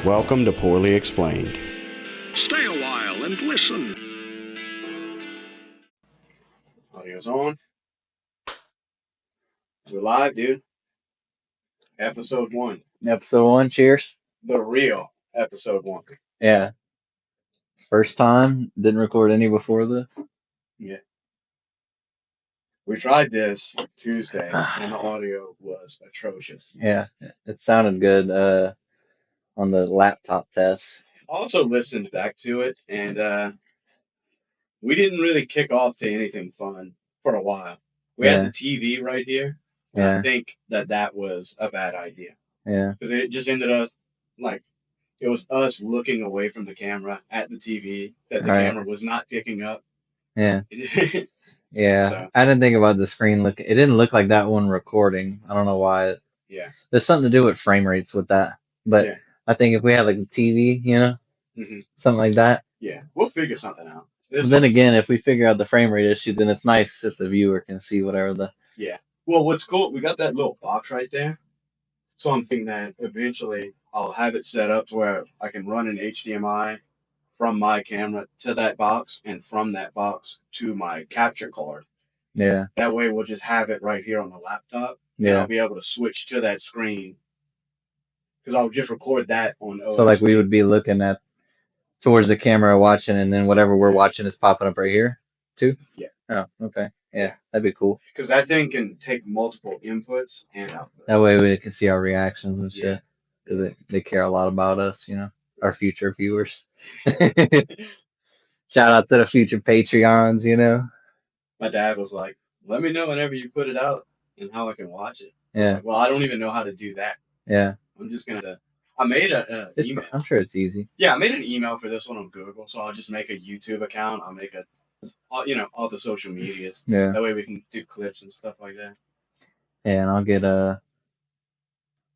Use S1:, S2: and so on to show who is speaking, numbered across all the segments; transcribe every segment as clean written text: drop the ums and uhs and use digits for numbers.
S1: Welcome to Poorly Explained.
S2: Stay a while and listen.
S1: Audio's on. We're live, dude. Episode 1.
S3: Episode 1, cheers.
S1: The real episode 1.
S3: Yeah. First time, didn't record any before this.
S1: Yeah. We tried this Tuesday, and the audio was atrocious.
S3: Yeah, it sounded good on the laptop test.
S1: I also listened back to it, and we didn't really kick off to anything fun for a while. We had the TV right here, and I think that was a bad idea.
S3: Yeah.
S1: Because it just ended up like it was us looking away from the camera at the TV that the camera was not picking up.
S3: Yeah. Yeah. So. I didn't think about the screen look. It didn't look like that one recording. I don't know why. There's something to do with frame rates with that. But I think if we had like the TV, something like that.
S1: Yeah, we'll figure something out.
S3: But then again, if we figure out the frame rate issue, then it's nice if the viewer can see whatever the...
S1: Yeah. Well, what's cool, we got that little box right there. So I'm thinking that eventually I'll have it set up to where I can run an HDMI from my camera to that box and from that box to my capture card.
S3: Yeah.
S1: That way we'll just have it right here on the laptop. Yeah. And I'll be able to switch to that screen because I'll just record that on OSB.
S3: So like we would be looking at towards the camera watching, and then whatever we're watching is popping up right here too?
S1: Yeah.
S3: Oh, okay. Yeah, that'd be cool.
S1: Because that thing can take multiple inputs and outputs.
S3: That way we can see our reactions and shit. Because they care a lot about us, our future viewers. Shout out to the future Patreons,
S1: My dad was like, let me know whenever you put it out and how I can watch it.
S3: Yeah.
S1: Like, well, I don't even know how to do that.
S3: Yeah.
S1: I'm just going to... I made a email.
S3: I'm sure it's easy.
S1: Yeah, I made an email for this one on Google, so I'll just make a YouTube account. I'll make all the social medias.
S3: Yeah.
S1: That way we can do clips and stuff like that.
S3: Yeah, and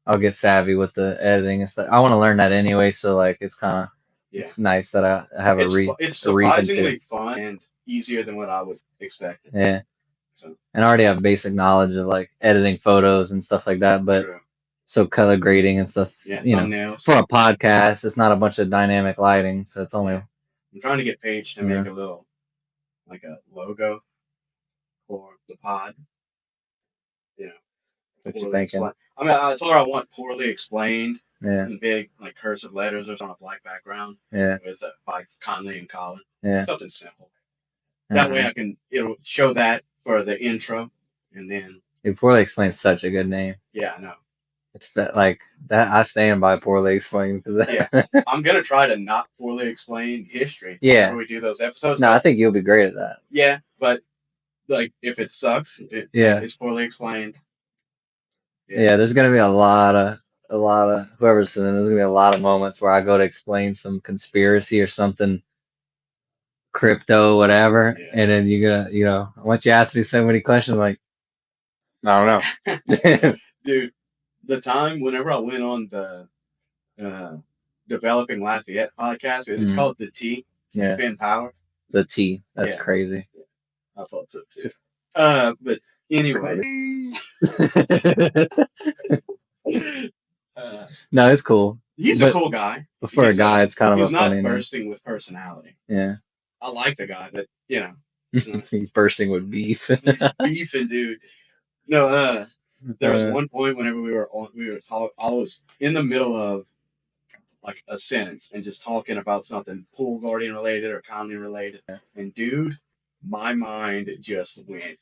S3: I'll get savvy with the editing and stuff. I want to learn that anyway, so like it's kind of it's nice that I have
S1: It's surprisingly fun and easier than what I would expect.
S3: Yeah. So. And I already have basic knowledge of like editing photos and stuff like that, but. True. So color grading and stuff,
S1: thumbnails.
S3: For a podcast, it's not a bunch of dynamic lighting, so it's only...
S1: I'm trying to get Paige to make a little, like a logo for the pod.
S3: What you thinking?
S1: I mean, I told her I want Poorly Explained in big, like, cursive letters or on a black background.
S3: Yeah.
S1: With by Conley and Collin.
S3: Yeah.
S1: Something simple. That way it'll show that for the intro, and then...
S3: Poorly Explained is such a good name.
S1: Yeah, I know.
S3: It's that I stand by Poorly Explained.
S1: Yeah, I'm gonna try to not poorly explain history.
S3: Yeah,
S1: when we do those episodes.
S3: No, I think you'll be great at that.
S1: Yeah, but like if it sucks, it's poorly explained.
S3: Yeah, there's gonna be a lot of whoever's listening. There's gonna be a lot of moments where I go to explain some conspiracy or something, crypto, whatever, and then you're gonna, once you ask me so many questions, like I don't know,
S1: dude. The time whenever I went on the Developing Lafayette podcast, it's called The T.
S3: Yeah.
S1: Ben Power.
S3: The T. That's crazy.
S1: Yeah. I thought so too. But anyway.
S3: No, it's cool.
S1: He's a cool guy.
S3: But for a guy, it's kind of a funny
S1: He's not bursting with personality.
S3: Yeah.
S1: I like the guy, but,
S3: He's bursting with beef.
S1: He's beefing, dude. No, there was one point whenever we were talking, I was in the middle of like a sentence and just talking about something Pool Guardian related or Conley related. And dude, my mind just went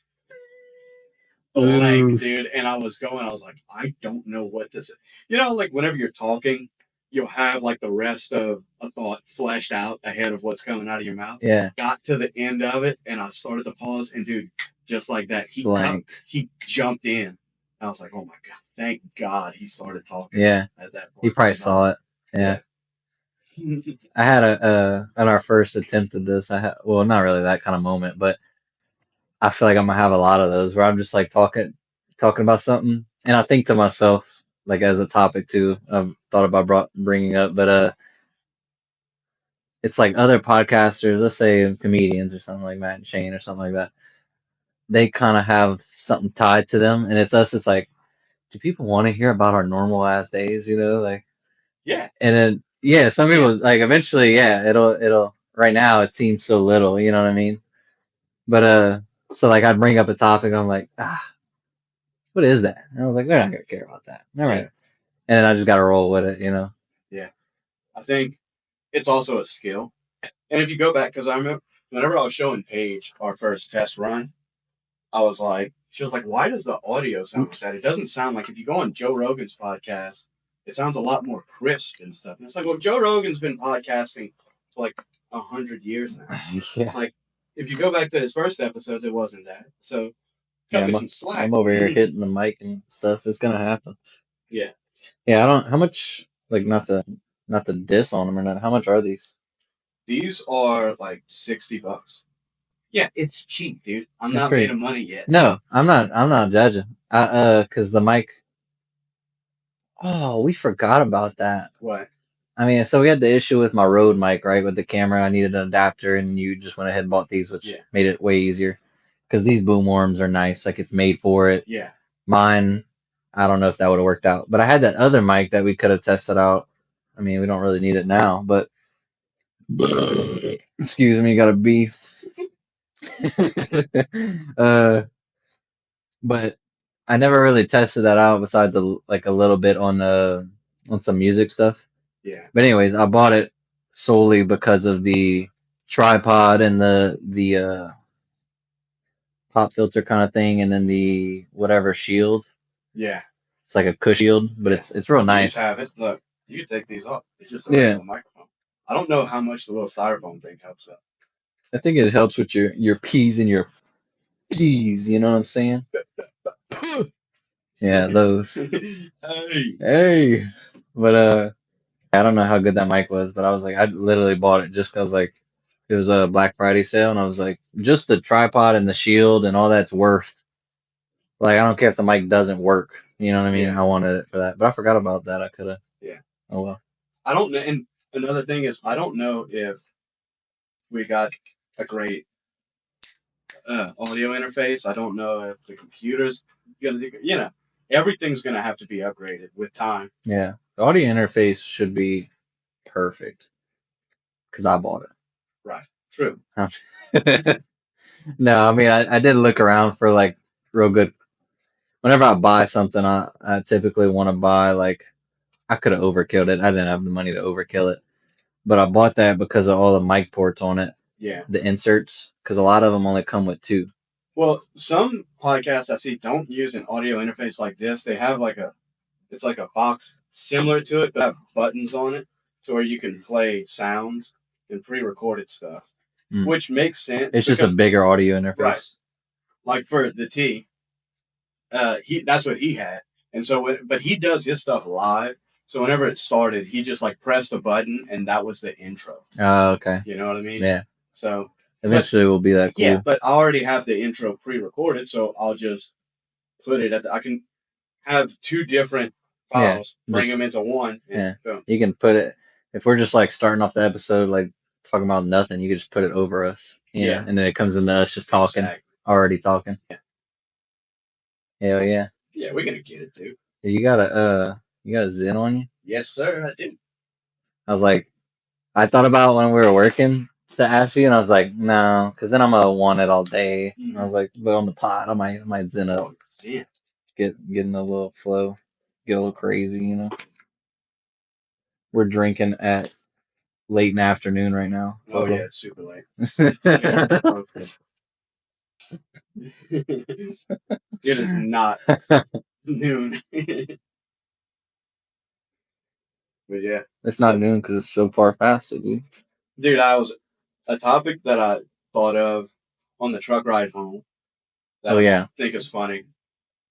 S1: blank, dude. And I was like, I don't know what to say. Like whenever you're talking, you'll have like the rest of a thought fleshed out ahead of what's coming out of your mouth.
S3: Yeah.
S1: Got to the end of it and I started to pause and dude, just like that, he jumped in. I was like, oh my God, thank God he started talking.
S3: Yeah.
S1: At that point.
S3: He probably saw it. Yeah. I had on our first attempt at this, not really that kind of moment, but I feel like I'm going to have a lot of those where I'm just like talking about something. And I think to myself, like as a topic too, I've thought about bringing up, but it's like other podcasters, let's say comedians or something like Matt and Shane or something like that. They kind of have something tied to them, and it's us. It's like, do people want to hear about our normal ass days?
S1: Yeah.
S3: And then Yeah, some people like eventually. Yeah, it'll. Right now, it seems so little. You know what I mean? But so like I'd bring up a topic. I'm like, what is that? And I was like, they're not gonna care about that. All right. And then I just gotta roll with it. You know?
S1: Yeah. I think it's also a skill. And if you go back, because I remember whenever I was showing Paige our first test run, I was like, she was like, why does the audio sound sad? It doesn't sound like if you go on Joe Rogan's podcast, it sounds a lot more crisp and stuff. And it's like, well, Joe Rogan's been podcasting for like 100 years now.
S3: Yeah.
S1: Like, if you go back to his first episodes, it wasn't that. So, cut
S3: Yeah,
S1: me some slack.
S3: I'm over here hitting the mic and stuff. It's gonna happen.
S1: Yeah.
S3: Yeah, I don't. How much? Like, not to diss on them or not. How much are these?
S1: These are like $60. Yeah, it's cheap, dude. I'm
S3: That's
S1: not
S3: great.
S1: made of money yet.
S3: No, I'm not. I'm not judging. Cause the mic. Oh, we forgot about that.
S1: What?
S3: I mean, so we had the issue with my Rode mic, right? With the camera, I needed an adapter, and you just went ahead and bought these, which made it way easier. Because these boom worms are nice, like it's made for it.
S1: Yeah.
S3: Mine, I don't know if that would have worked out, but I had that other mic that we could have tested out. I mean, we don't really need it now, but excuse me, got a beef. But I never really tested that out besides like a little bit on some music stuff.
S1: Yeah.
S3: But anyways, I bought it solely because of the tripod and the pop filter kind of thing, and then the whatever shield.
S1: Yeah.
S3: It's like a cush shield, but it's real nice.
S1: You just have it. Look, you can take these off. It's just a regular microphone. I don't know how much the little styrofoam thing helps though.
S3: I think it helps with your P's and your P's, you know what I'm saying? Yeah, those. Hey. But I don't know how good that mic was, but I was like, I literally bought it just because like it was a Black Friday sale, and I was like, just the tripod and the shield and all that's worth. Like, I don't care if the mic doesn't work. You know what I mean?
S1: Yeah.
S3: I wanted it for that, but I forgot about that. I could have.
S1: Yeah.
S3: Oh well.
S1: I don't know. And another thing is, I don't know if we got a great audio interface. I don't know if the computer's gonna, everything's gonna have to be upgraded with time.
S3: Yeah, the audio interface should be perfect because I bought it.
S1: Right. True.
S3: No, I mean I did look around for like real good. Whenever I buy something, I typically want to buy like I could have overkilled it. I didn't have the money to overkill it, but I bought that because of all the mic ports on it.
S1: Yeah.
S3: The inserts, because a lot of them only come with 2.
S1: Well, some podcasts I see don't use an audio interface like this. They have it's like a box similar to it, but have buttons on it to where you can play sounds and pre-recorded stuff, which makes sense.
S3: It's just a bigger audio interface.
S1: Right. Like for the T, that's what he had. And so, but he does his stuff live. So whenever it started, he just like pressed a button and that was the intro.
S3: Oh, okay.
S1: You know what I mean?
S3: Yeah.
S1: So
S3: eventually we'll be that cool.
S1: Yeah, but I already have the intro pre-recorded, so I'll just put it I can have 2 different files, bring them into one. And boom.
S3: You can put it, if we're just like starting off the episode, like talking about nothing, you can just put it over us. Yeah. And then it comes into us just talking, already talking. Yeah. Hell yeah.
S1: Yeah, we're going to get it, dude.
S3: You got a Zen on you?
S1: Yes, sir, I do.
S3: I was like, I thought about when we were working to ask you, and I was like, no, because then I'm gonna want it all day. Mm-hmm. I was like, but on the pod, I might zen up, get in a little flow, get a little crazy, you know. We're drinking at late in the afternoon right now.
S1: Oh yeah, it's super late. It is not noon. But yeah,
S3: it's not noon because it's so far past it, dude.
S1: Dude, a topic that I thought of on the truck ride home. That I think is funny.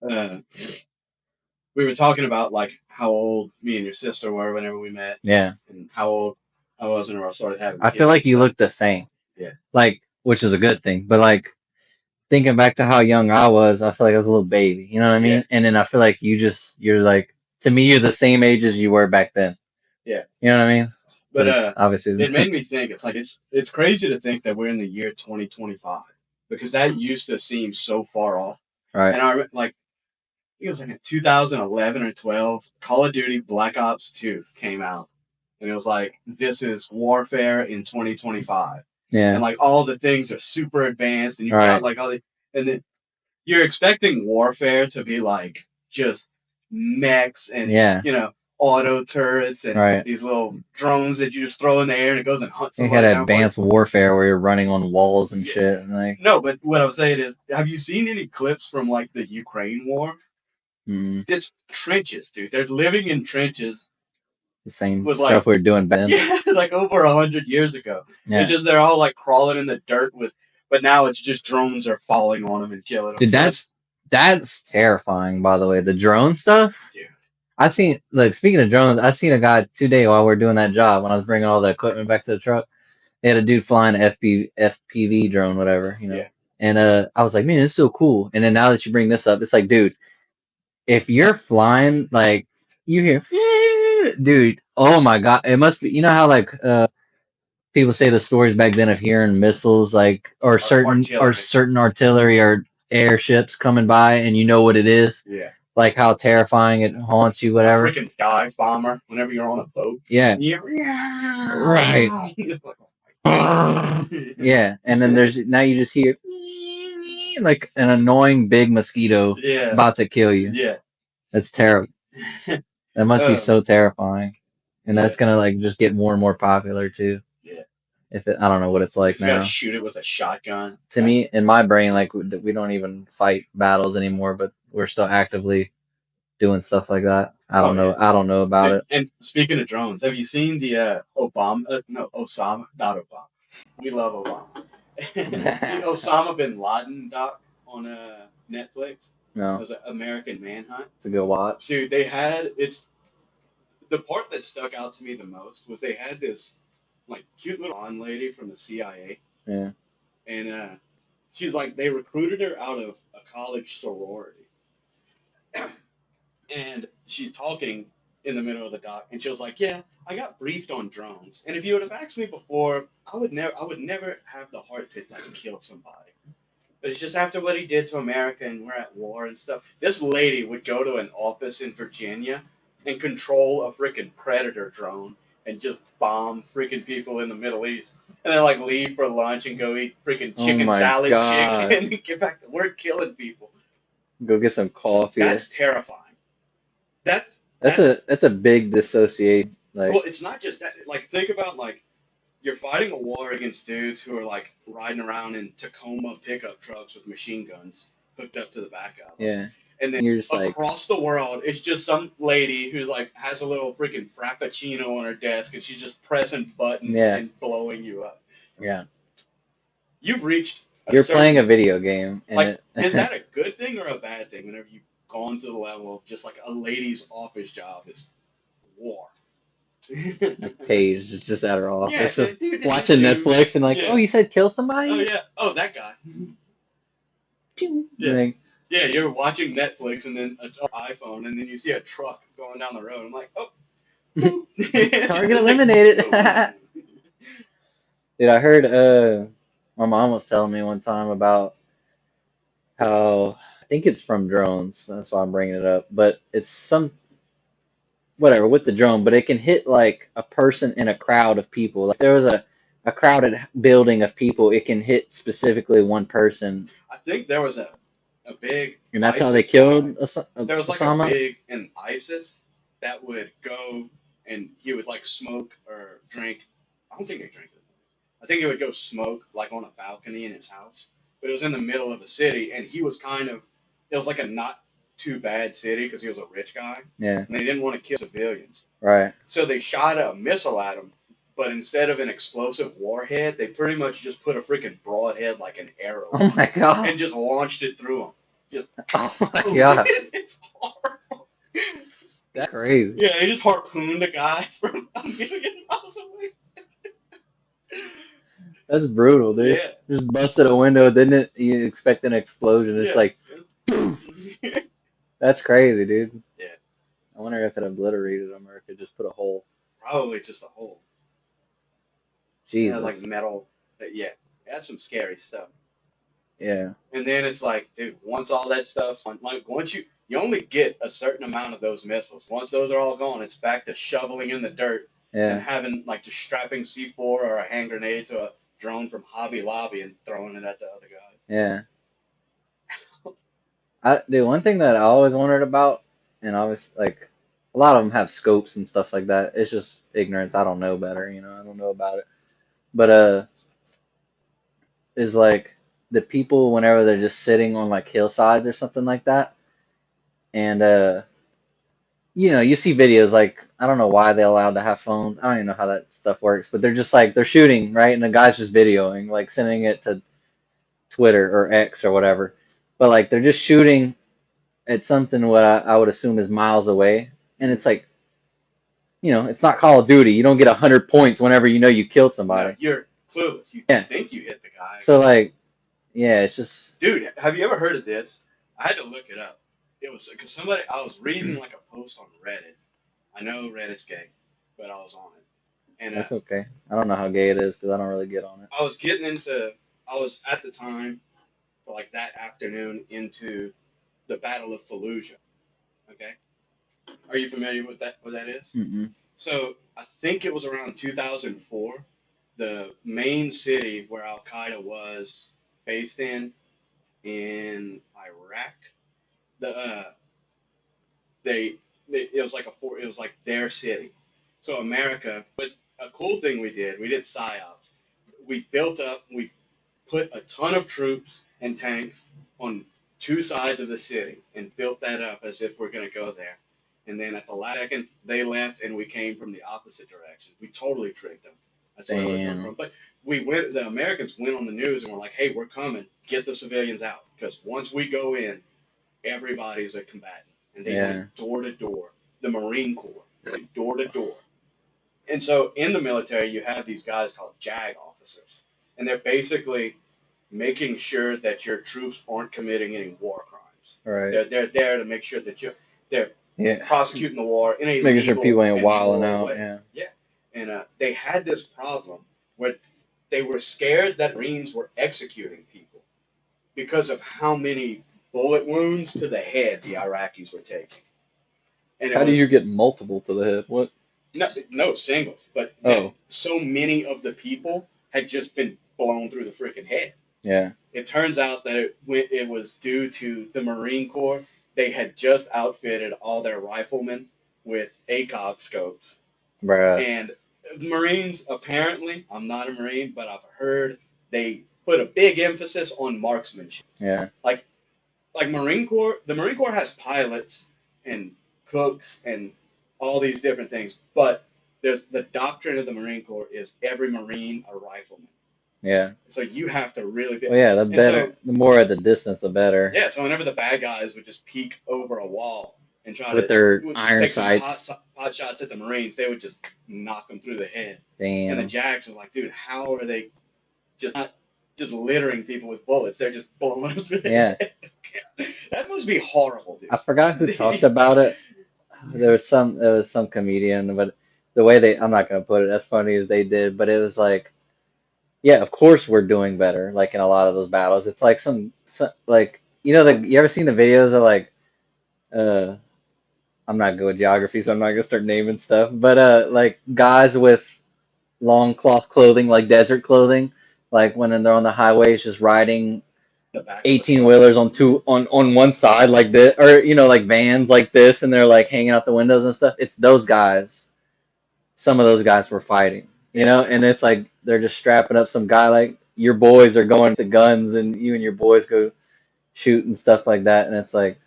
S1: We were talking about like how old me and your sister were whenever we met.
S3: Yeah.
S1: And how old I was whenever I started having kids.
S3: I feel like you look the same.
S1: Yeah.
S3: Like, which is a good thing. But like thinking back to how young I was, I feel like I was a little baby. You know what I mean? Yeah. And then I feel like you're like, to me, you're the same age as you were back then.
S1: Yeah.
S3: You know what I mean?
S1: But
S3: obviously
S1: it made me think, it's like it's crazy to think that we're in the year 2025 because that used to seem so far off.
S3: Right.
S1: And I think it was like in 2011 or 12, Call of Duty Black Ops 2 came out. and it was like, "This is warfare in 2025,"
S3: Yeah.
S1: and like all the things are super advanced, and you've
S3: Right.
S1: got like all the, and then you're expecting warfare to be like just mechs and
S3: Yeah.
S1: auto turrets and
S3: Right.
S1: these little drones that you just throw in the air and it goes and hunts
S3: You
S1: somebody
S3: had
S1: down.
S3: advanced warfare where you're running on walls and
S1: Yeah.
S3: shit. And like,
S1: No, but what I'm saying is, have you seen any clips from like the Ukraine war? It's trenches, dude. They're living in trenches.
S3: The same
S1: with
S3: stuff we were doing back then.
S1: Yeah, like over 100 years ago.
S3: Yeah.
S1: It's just they're all like crawling in the dirt but now it's just drones are falling on them and killing them.
S3: Dude, that's terrifying. By the way, the drone stuff.
S1: Dude.
S3: I've seen, like, speaking of drones, I seen a guy today while we were doing that job when I was bringing all the equipment back to the truck. They had a dude flying an FPV drone, whatever,
S1: Yeah.
S3: And I was like, man, it's so cool. And then now that you bring this up, it's like, dude, if you're flying, like, you hear, dude, oh my god, it must be. You know how like people say the stories back then of hearing missiles, like or certain artillery or airships coming by, and you know what it is.
S1: Yeah.
S3: Like how terrifying it haunts you, whatever.
S1: A freaking dive bomber whenever you're on a boat.
S3: Yeah. Right. Yeah, and then there's now you just hear like an annoying big mosquito about to kill you.
S1: Yeah.
S3: That's terrible. That must be so terrifying. And that's gonna like just get more and more popular too.
S1: Yeah.
S3: I don't know what it's like
S1: now.
S3: You
S1: gotta shoot it with a shotgun.
S3: To me, in my brain, like we don't even fight battles anymore, but we're still actively doing stuff like that. I don't know. Yeah. I don't know about it.
S1: And speaking of drones, have you seen the Osama? Not Obama. We love Obama. The Osama bin Laden doc on Netflix.
S3: No.
S1: It was an American Manhunt.
S3: It's a good watch.
S1: Dude, the part that stuck out to me the most was they had this like cute little blonde lady from the CIA.
S3: Yeah.
S1: And she's like, they recruited her out of a college sorority. And she's talking in the middle of the doc, and she was like, "Yeah, I got briefed on drones, and if you would have asked me before, I would never have the heart to like kill somebody. But it's just after what he did to America, and we're at war and stuff. This lady would go to an office in Virginia and control a freaking Predator drone and just bomb freaking people in the Middle East, and then like leave for lunch and go eat freaking chicken salad, chicken, and get back to work killing people.
S3: Go get some coffee.
S1: That's terrifying.
S3: That's a big dissociation. Like,
S1: well, it's not just that. Like, think about like you're fighting a war against dudes who are like riding around in Tacoma pickup trucks with machine guns hooked up to the back of them.
S3: Yeah.
S1: And then you're just across the world, it's just some lady who's like has a little freaking frappuccino on her desk, and she's just pressing buttons and blowing you up.
S3: Yeah.
S1: You've reached.
S3: You're playing a video game. And
S1: like, is that a good thing or a bad thing? Whenever you've gone to the level of just like a lady's office job is war.
S3: Paige is just at her office, watching Netflix, and like, oh, you said kill somebody?
S1: Oh yeah, oh that guy. Yeah. Yeah, you're watching Netflix and then an iPhone, and then you see a truck going down the road. I'm like, oh.
S3: Target eliminated. Dude, I heard my mom was telling me one time about how, I think it's from drones, that's why I'm bringing it up, but it's whatever, with the drone, but it can hit like a person in a crowd of people. Like, if there was a crowded building of people, it can hit specifically one person.
S1: I think there was a big,
S3: and that's ISIS how they killed
S1: there was like
S3: Osama?
S1: A big in ISIS that would go and he would like smoke or drink. I don't think they drank it. I think he would go smoke like on a balcony in his house, but it was in the middle of a city, and he was it was like a not too bad city because he was a rich guy.
S3: Yeah.
S1: And they didn't want to kill civilians.
S3: Right.
S1: So they shot a missile at him, but instead of an explosive warhead, they pretty much just put a freaking broadhead like an arrow.
S3: Oh my god.
S1: And just launched it through him.
S3: Oh my god.
S1: It's horrible.
S3: That's crazy.
S1: Yeah, they just harpooned a guy from a million miles away.
S3: That's brutal, dude. Yeah. Just busted a window, didn't you expect an explosion? It's like, poof. That's crazy, dude.
S1: Yeah.
S3: I wonder if it obliterated them or if it just put a hole.
S1: Probably just a hole.
S3: Jesus.
S1: Yeah, like metal. Yeah, that's some scary stuff.
S3: Yeah.
S1: And then it's like, dude, once all that stuff's like, once you only get a certain amount of those missiles. Once those are all gone, it's back to shoveling in the dirt and
S3: Yeah.
S1: having like just strapping C4 or a hand grenade to a drone from Hobby Lobby and throwing it at the other guys.
S3: Yeah. Dude, one thing that I always wondered about, and always like a lot of them have scopes and stuff like that. It's just ignorance. I don't know better, you know. I don't know about it. But is like the people whenever they're just sitting on like hillsides or something like that, and you know, you see videos like I don't know why they allowed to have phones. I don't even know how that stuff works, but they're just like they're shooting, right? And the guy's just videoing, like sending it to Twitter or X or whatever. But like they're just shooting at something what I would assume is miles away, and it's like, you know, it's not Call of Duty. You don't get 100 points whenever you know you killed
S1: No,
S3: somebody.
S1: you're clueless. You
S3: Yeah.
S1: think you hit the guy.
S3: So like, yeah, it's just
S1: Dude, have you ever heard of this? I had to look it up. It was because somebody I was reading like a post on Reddit. I know Reddit's gay, but I was on it, and
S3: that's okay. I don't know how gay it is because I don't really get on it.
S1: I was getting into. I was at the time for like that afternoon into the Battle of Fallujah. Okay, are you familiar with that? What that is?
S3: Mm-mm.
S1: So I think it was around 2004. The main city where Al Qaeda was based in Iraq. The they it was like it was like their city. So America, but a cool thing we did psyops. We built up, we put a ton of troops and tanks on two sides of the city and built that up as if we're going to go there. And then at the last second, they left and we came from the opposite direction. We totally tricked them. That's where we're coming from. But the Americans went on the news and were like, hey, we're coming. Get the civilians out. Because once we go in, everybody's a combatant. And they went door to door. The Marine Corps went door to door. And so in the military, you have these guys called JAG officers. And they're basically making sure that your troops aren't committing any war crimes.
S3: Right.
S1: They're there to make sure that they're
S3: Yeah.
S1: prosecuting the war in a
S3: Making sure
S1: legal
S3: people ain't
S1: and
S3: wilding
S1: moral
S3: out.
S1: way.
S3: Yeah.
S1: Yeah. And they had this problem where they were scared that Marines were executing people because of how many bullet wounds to the head the Iraqis were taking. And
S3: How do you get multiple to the head? What?
S1: no singles, but so many of the people had just been blown through the freaking head.
S3: Yeah.
S1: It turns out that it was due to the Marine Corps. They had just outfitted all their riflemen with ACOG scopes.
S3: Bruh.
S1: And Marines, apparently, I'm not a Marine, but I've heard they put a big emphasis on marksmanship.
S3: Yeah.
S1: Like Marine Corps, the Marine Corps has pilots and cooks and all these different things, but there's the doctrine of the Marine Corps is every Marine a rifleman.
S3: Yeah.
S1: So you have to really be.
S3: Well, yeah, the better,
S1: so,
S3: the more at the distance, the better.
S1: Yeah, so whenever the bad guys would just peek over a wall and try
S3: with
S1: to
S3: their iron
S1: take
S3: sights.
S1: some pot shots at the Marines, they would just knock them through the head.
S3: Damn.
S1: And the Jags were like, dude, how are they just not just littering people with bullets? They're just blowing them through the head. That must be horrible, dude.
S3: I forgot who talked about it. There was some comedian, but the way I'm not gonna put it as funny as they did, but it was like, yeah, of course we're doing better. Like in a lot of those battles, it's like some like you know you ever seen the videos of like I'm not good with geography, so I'm not gonna start naming stuff, but like guys with long cloth clothing, like desert clothing, like when they're on the highways just riding 18 wheelers on one side like this, or you know, like vans like this, and they're like hanging out the windows and stuff. It's those guys. Some of those guys were fighting, you know, and it's like they're just strapping up some guy. Like your boys are going to guns, and you and your boys go shoot and stuff like that, and it's like,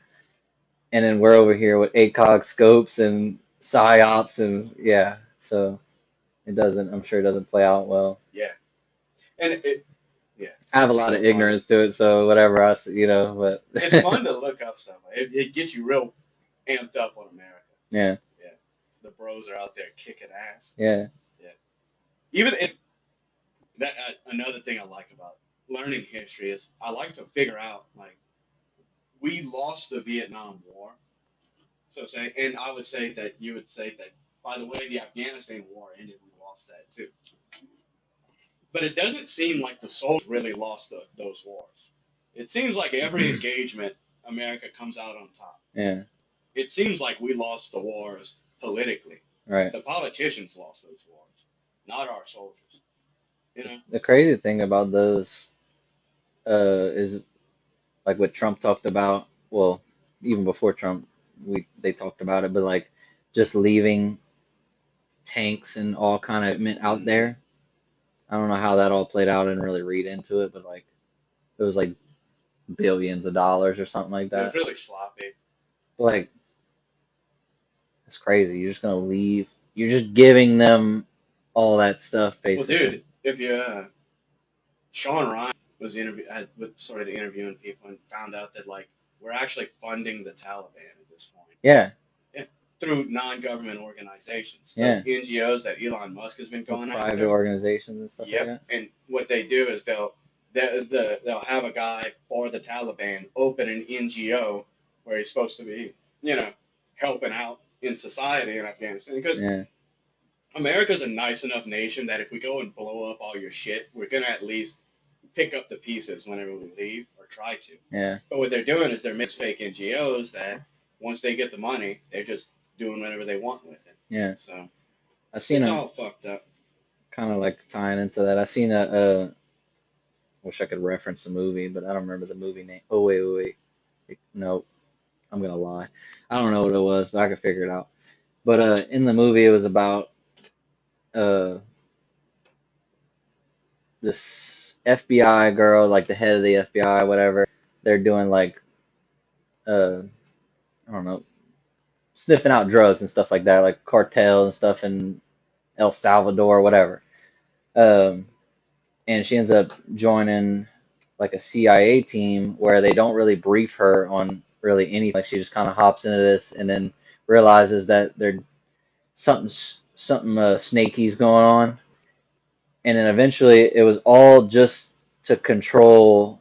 S3: and then we're over here with ACOG scopes and psyops, and yeah, so it doesn't. I'm sure it doesn't play out well.
S1: Yeah, and
S3: I have a lot of ignorance to it, so whatever else, you know, but
S1: it's fun to look up stuff. It gets you real amped up on America.
S3: Yeah.
S1: Yeah. The bros are out there kicking ass.
S3: Yeah.
S1: Yeah. Even that another thing I like about learning history is I like to figure out like we lost the Vietnam War. So say, and I would say that you would say that by the way the Afghanistan war ended, we lost that too. But it doesn't seem like the soldiers really lost those wars. It seems like every engagement, America comes out on top.
S3: Yeah.
S1: It seems like we lost the wars politically.
S3: Right.
S1: The politicians lost those wars, not our soldiers. You know.
S3: The crazy thing about those is like what Trump talked about. Well, even before Trump, they talked about it, but like just leaving tanks and all kind of meant out there. I don't know how that all played out. I didn't really read into it, but like it was like billions of dollars or something like
S1: It was
S3: that.
S1: really sloppy.
S3: But like it's crazy. You're just gonna leave. You're just giving them all that stuff,
S1: Well,
S3: basically.
S1: dude, if you Sean Ryan was started interviewing people and found out that like we're actually funding the Taliban at this point.
S3: Yeah,
S1: Yeah. Through non-government organizations, those
S3: yeah.
S1: NGOs that Elon Musk has been
S3: With
S1: going
S3: private
S1: after.
S3: organizations and stuff like
S1: Yep.
S3: that.
S1: And what they do is they'll have a guy for the Taliban open an NGO where he's supposed to be, you know, helping out in society in Afghanistan. Because
S3: Yeah,
S1: America's a nice enough nation that if we go and blow up all your shit, we're gonna at least pick up the pieces whenever we leave or try to.
S3: yeah,
S1: But what they're doing is they're making fake NGOs that once they get the money, they're just doing whatever they want with it.
S3: yeah.
S1: So
S3: I seen
S1: it's
S3: a
S1: all fucked up.
S3: kind of like tying into that. I seen wish I could reference the movie, but I don't remember the movie name. Oh wait. No, I'm gonna lie. I don't know what it was, but I could figure it out. But in the movie, it was about uh this FBI girl, like the head of the FBI, whatever. They're doing like I don't know, sniffing out drugs and stuff like that, like cartels and stuff in El Salvador, whatever. Um, and she ends up joining like a CIA team where they don't really brief her on really anything. Like she just kind of hops into this and then realizes that there's something snaky's going on, and then eventually it was all just to control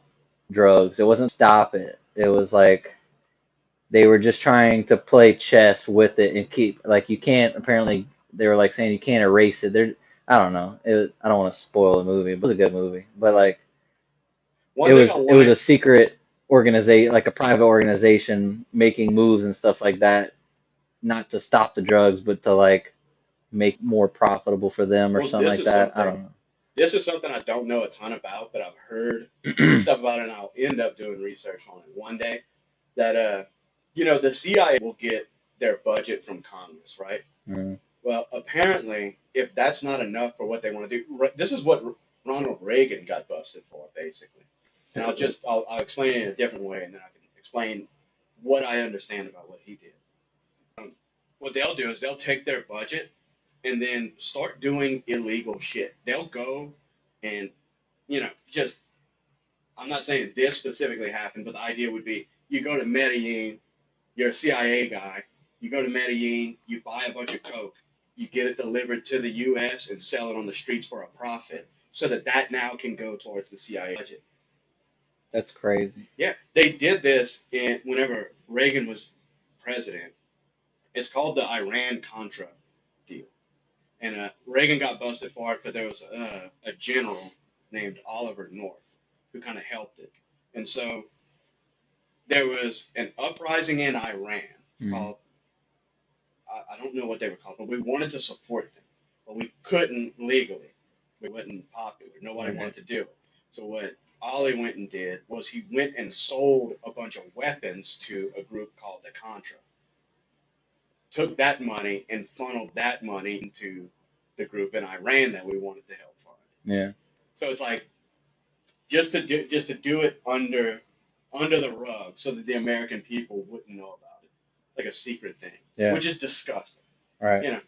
S3: drugs. It wasn't stop it. It was like they were just trying to play chess with it and keep like you can't apparently they were like saying you can't erase it. There, I don't know. I don't want to spoil the movie. It was a good movie, but like
S1: One thing I
S3: it was a
S1: wanted,
S3: secret organization, like a private organization making moves and stuff like that, not to stop the drugs, but to like make more profitable for them or
S1: well,
S3: something like that. I don't
S1: this is something I don't know a ton about, but I've heard
S3: know.
S1: stuff about it, and I'll end up doing research on it one day. That the CIA will get their budget from Congress, right?
S3: Mm,
S1: Well, apparently, if that's not enough for what they want to do, this is what Ronald Reagan got busted for, basically. And I'll explain it in a different way, and then I can explain what I understand about what he did. What they'll do is they'll take their budget and then start doing illegal shit. They'll go and just I'm not saying this specifically happened, but the idea would be you go to Medellin, you're a CIA guy, you go to Medellin, you buy a bunch of coke, you get it delivered to the U.S. and sell it on the streets for a profit, so that now can go towards the CIA budget.
S3: that's crazy.
S1: Yeah, they did this whenever Reagan was president. It's called the Iran Contra deal, and Reagan got busted for it, but there was a general named Oliver North who kind of helped it, and so there was an uprising in Iran
S3: Mm,
S1: called I don't know what they were called, but we wanted to support them, but we couldn't legally. We wasn't popular. Nobody
S3: right.
S1: wanted to do it. So what Ollie went and did was he went and sold a bunch of weapons to a group called the Contra. Took that money and funneled that money into the group in Iran that we wanted to help fund.
S3: Yeah,
S1: So it's like just to do it under the rug so that the American people wouldn't know about it, like a secret thing,
S3: yeah.
S1: which is disgusting.
S3: Right.
S1: You know,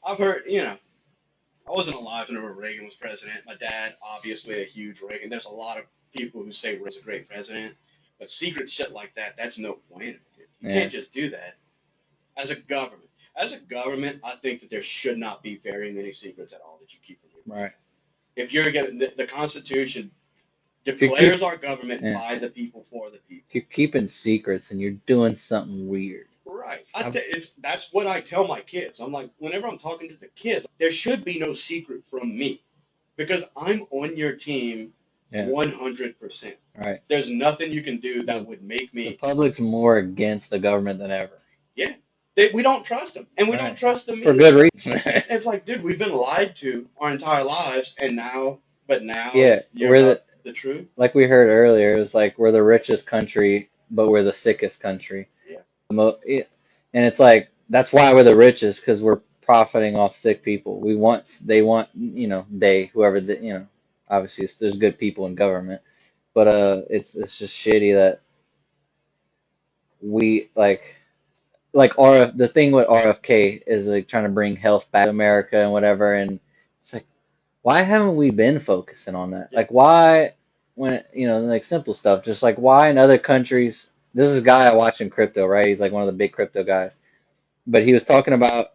S1: I've heard. I wasn't alive whenever Reagan was president. My dad, obviously a huge Reagan. There's a lot of people who say Reagan's a great president, but secret shit like that, that's no bueno, dude. You
S3: Yeah.
S1: can't just do that as a government. As a government, I think that there should not be very many secrets at all that you keep from your
S3: Right.
S1: people. If you're getting the Constitution
S3: If you keep
S1: declares our government
S3: yeah,
S1: by the people for the people.
S3: if you're keeping secrets and you're doing something weird.
S1: Right.
S3: Stop.
S1: That's what I tell my kids. I'm like, whenever I'm talking to the kids, there should be no secret from me because I'm on your team
S3: Yeah.
S1: 100%.
S3: Right.
S1: There's nothing you can do that
S3: The
S1: would make
S3: the
S1: me.
S3: public's more against the government than ever.
S1: Yeah. We don't trust them, and we don't trust them
S3: for good reason.
S1: It's like, dude, we've been lied to our entire lives, and now, but now
S3: Yeah,
S1: you're not the truth.
S3: like we heard earlier, it was like we're the richest country, but we're the sickest country.
S1: Yeah.
S3: And it's like that's why we're the richest because we're profiting off sick people. They want, whoever obviously there's good people in government, but it's just shitty that we like RF the thing with RFK is like trying to bring health back to America and whatever, and it's like why haven't we been focusing on that?
S1: Yeah.
S3: Like why when like simple stuff, just like why in other countries. This is a guy I watch in crypto, right? He's like one of the big crypto guys, but he was talking about,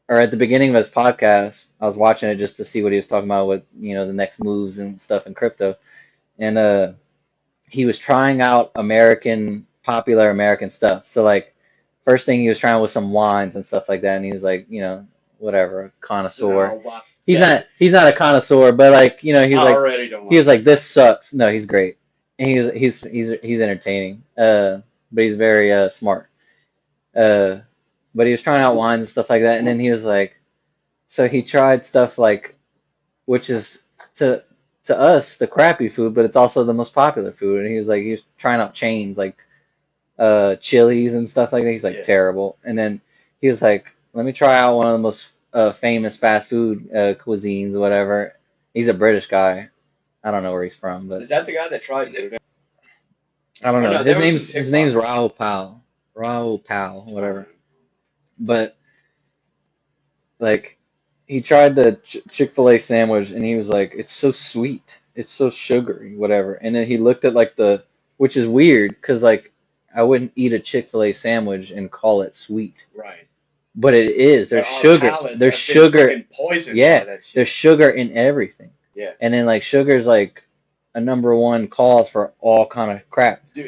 S3: or at the beginning of his podcast, I was watching it just to see what he was talking about with the next moves and stuff in crypto, and he was trying out popular American stuff. So like first thing he was trying was some wines and stuff like that, and he was like, whatever, connoisseur.
S1: No, wow.
S3: He's not a connoisseur, but like he was
S1: I
S3: like
S1: already don't
S3: he was
S1: like
S3: like this sucks. No, he's great, and he's entertaining. But he's very smart. Uh, but he was trying out wines and stuff like that, and then he was like, so he tried stuff like, which is to us the crappy food, but it's also the most popular food. And he was trying out chains like Chili's and stuff like that. He's like
S1: Yeah.
S3: terrible. And then he was like, let me try out one of the most famous fast food cuisines, or whatever. He's a British guy. I don't know where he's from, but
S1: Is that the guy that tried food?
S3: I don't
S1: Or
S3: know.
S1: no, there was some
S3: His name's
S1: TikTok.
S3: Raul Pal. Raul Pal, whatever. But like he tried the Chick-fil-A sandwich and he was like, it's so sweet. It's so sugary, whatever. And then he looked at like which is weird because like I wouldn't eat a Chick-fil-A sandwich and call it sweet.
S1: Right.
S3: But it is. There's
S1: But our
S3: sugar.
S1: palates
S3: There's
S1: have been
S3: sugar.
S1: freaking poisoned
S3: Yeah.
S1: by that shit.
S3: There's sugar in everything.
S1: Yeah.
S3: And then like sugar's like a number one cause for all kind of crap.
S1: Dude,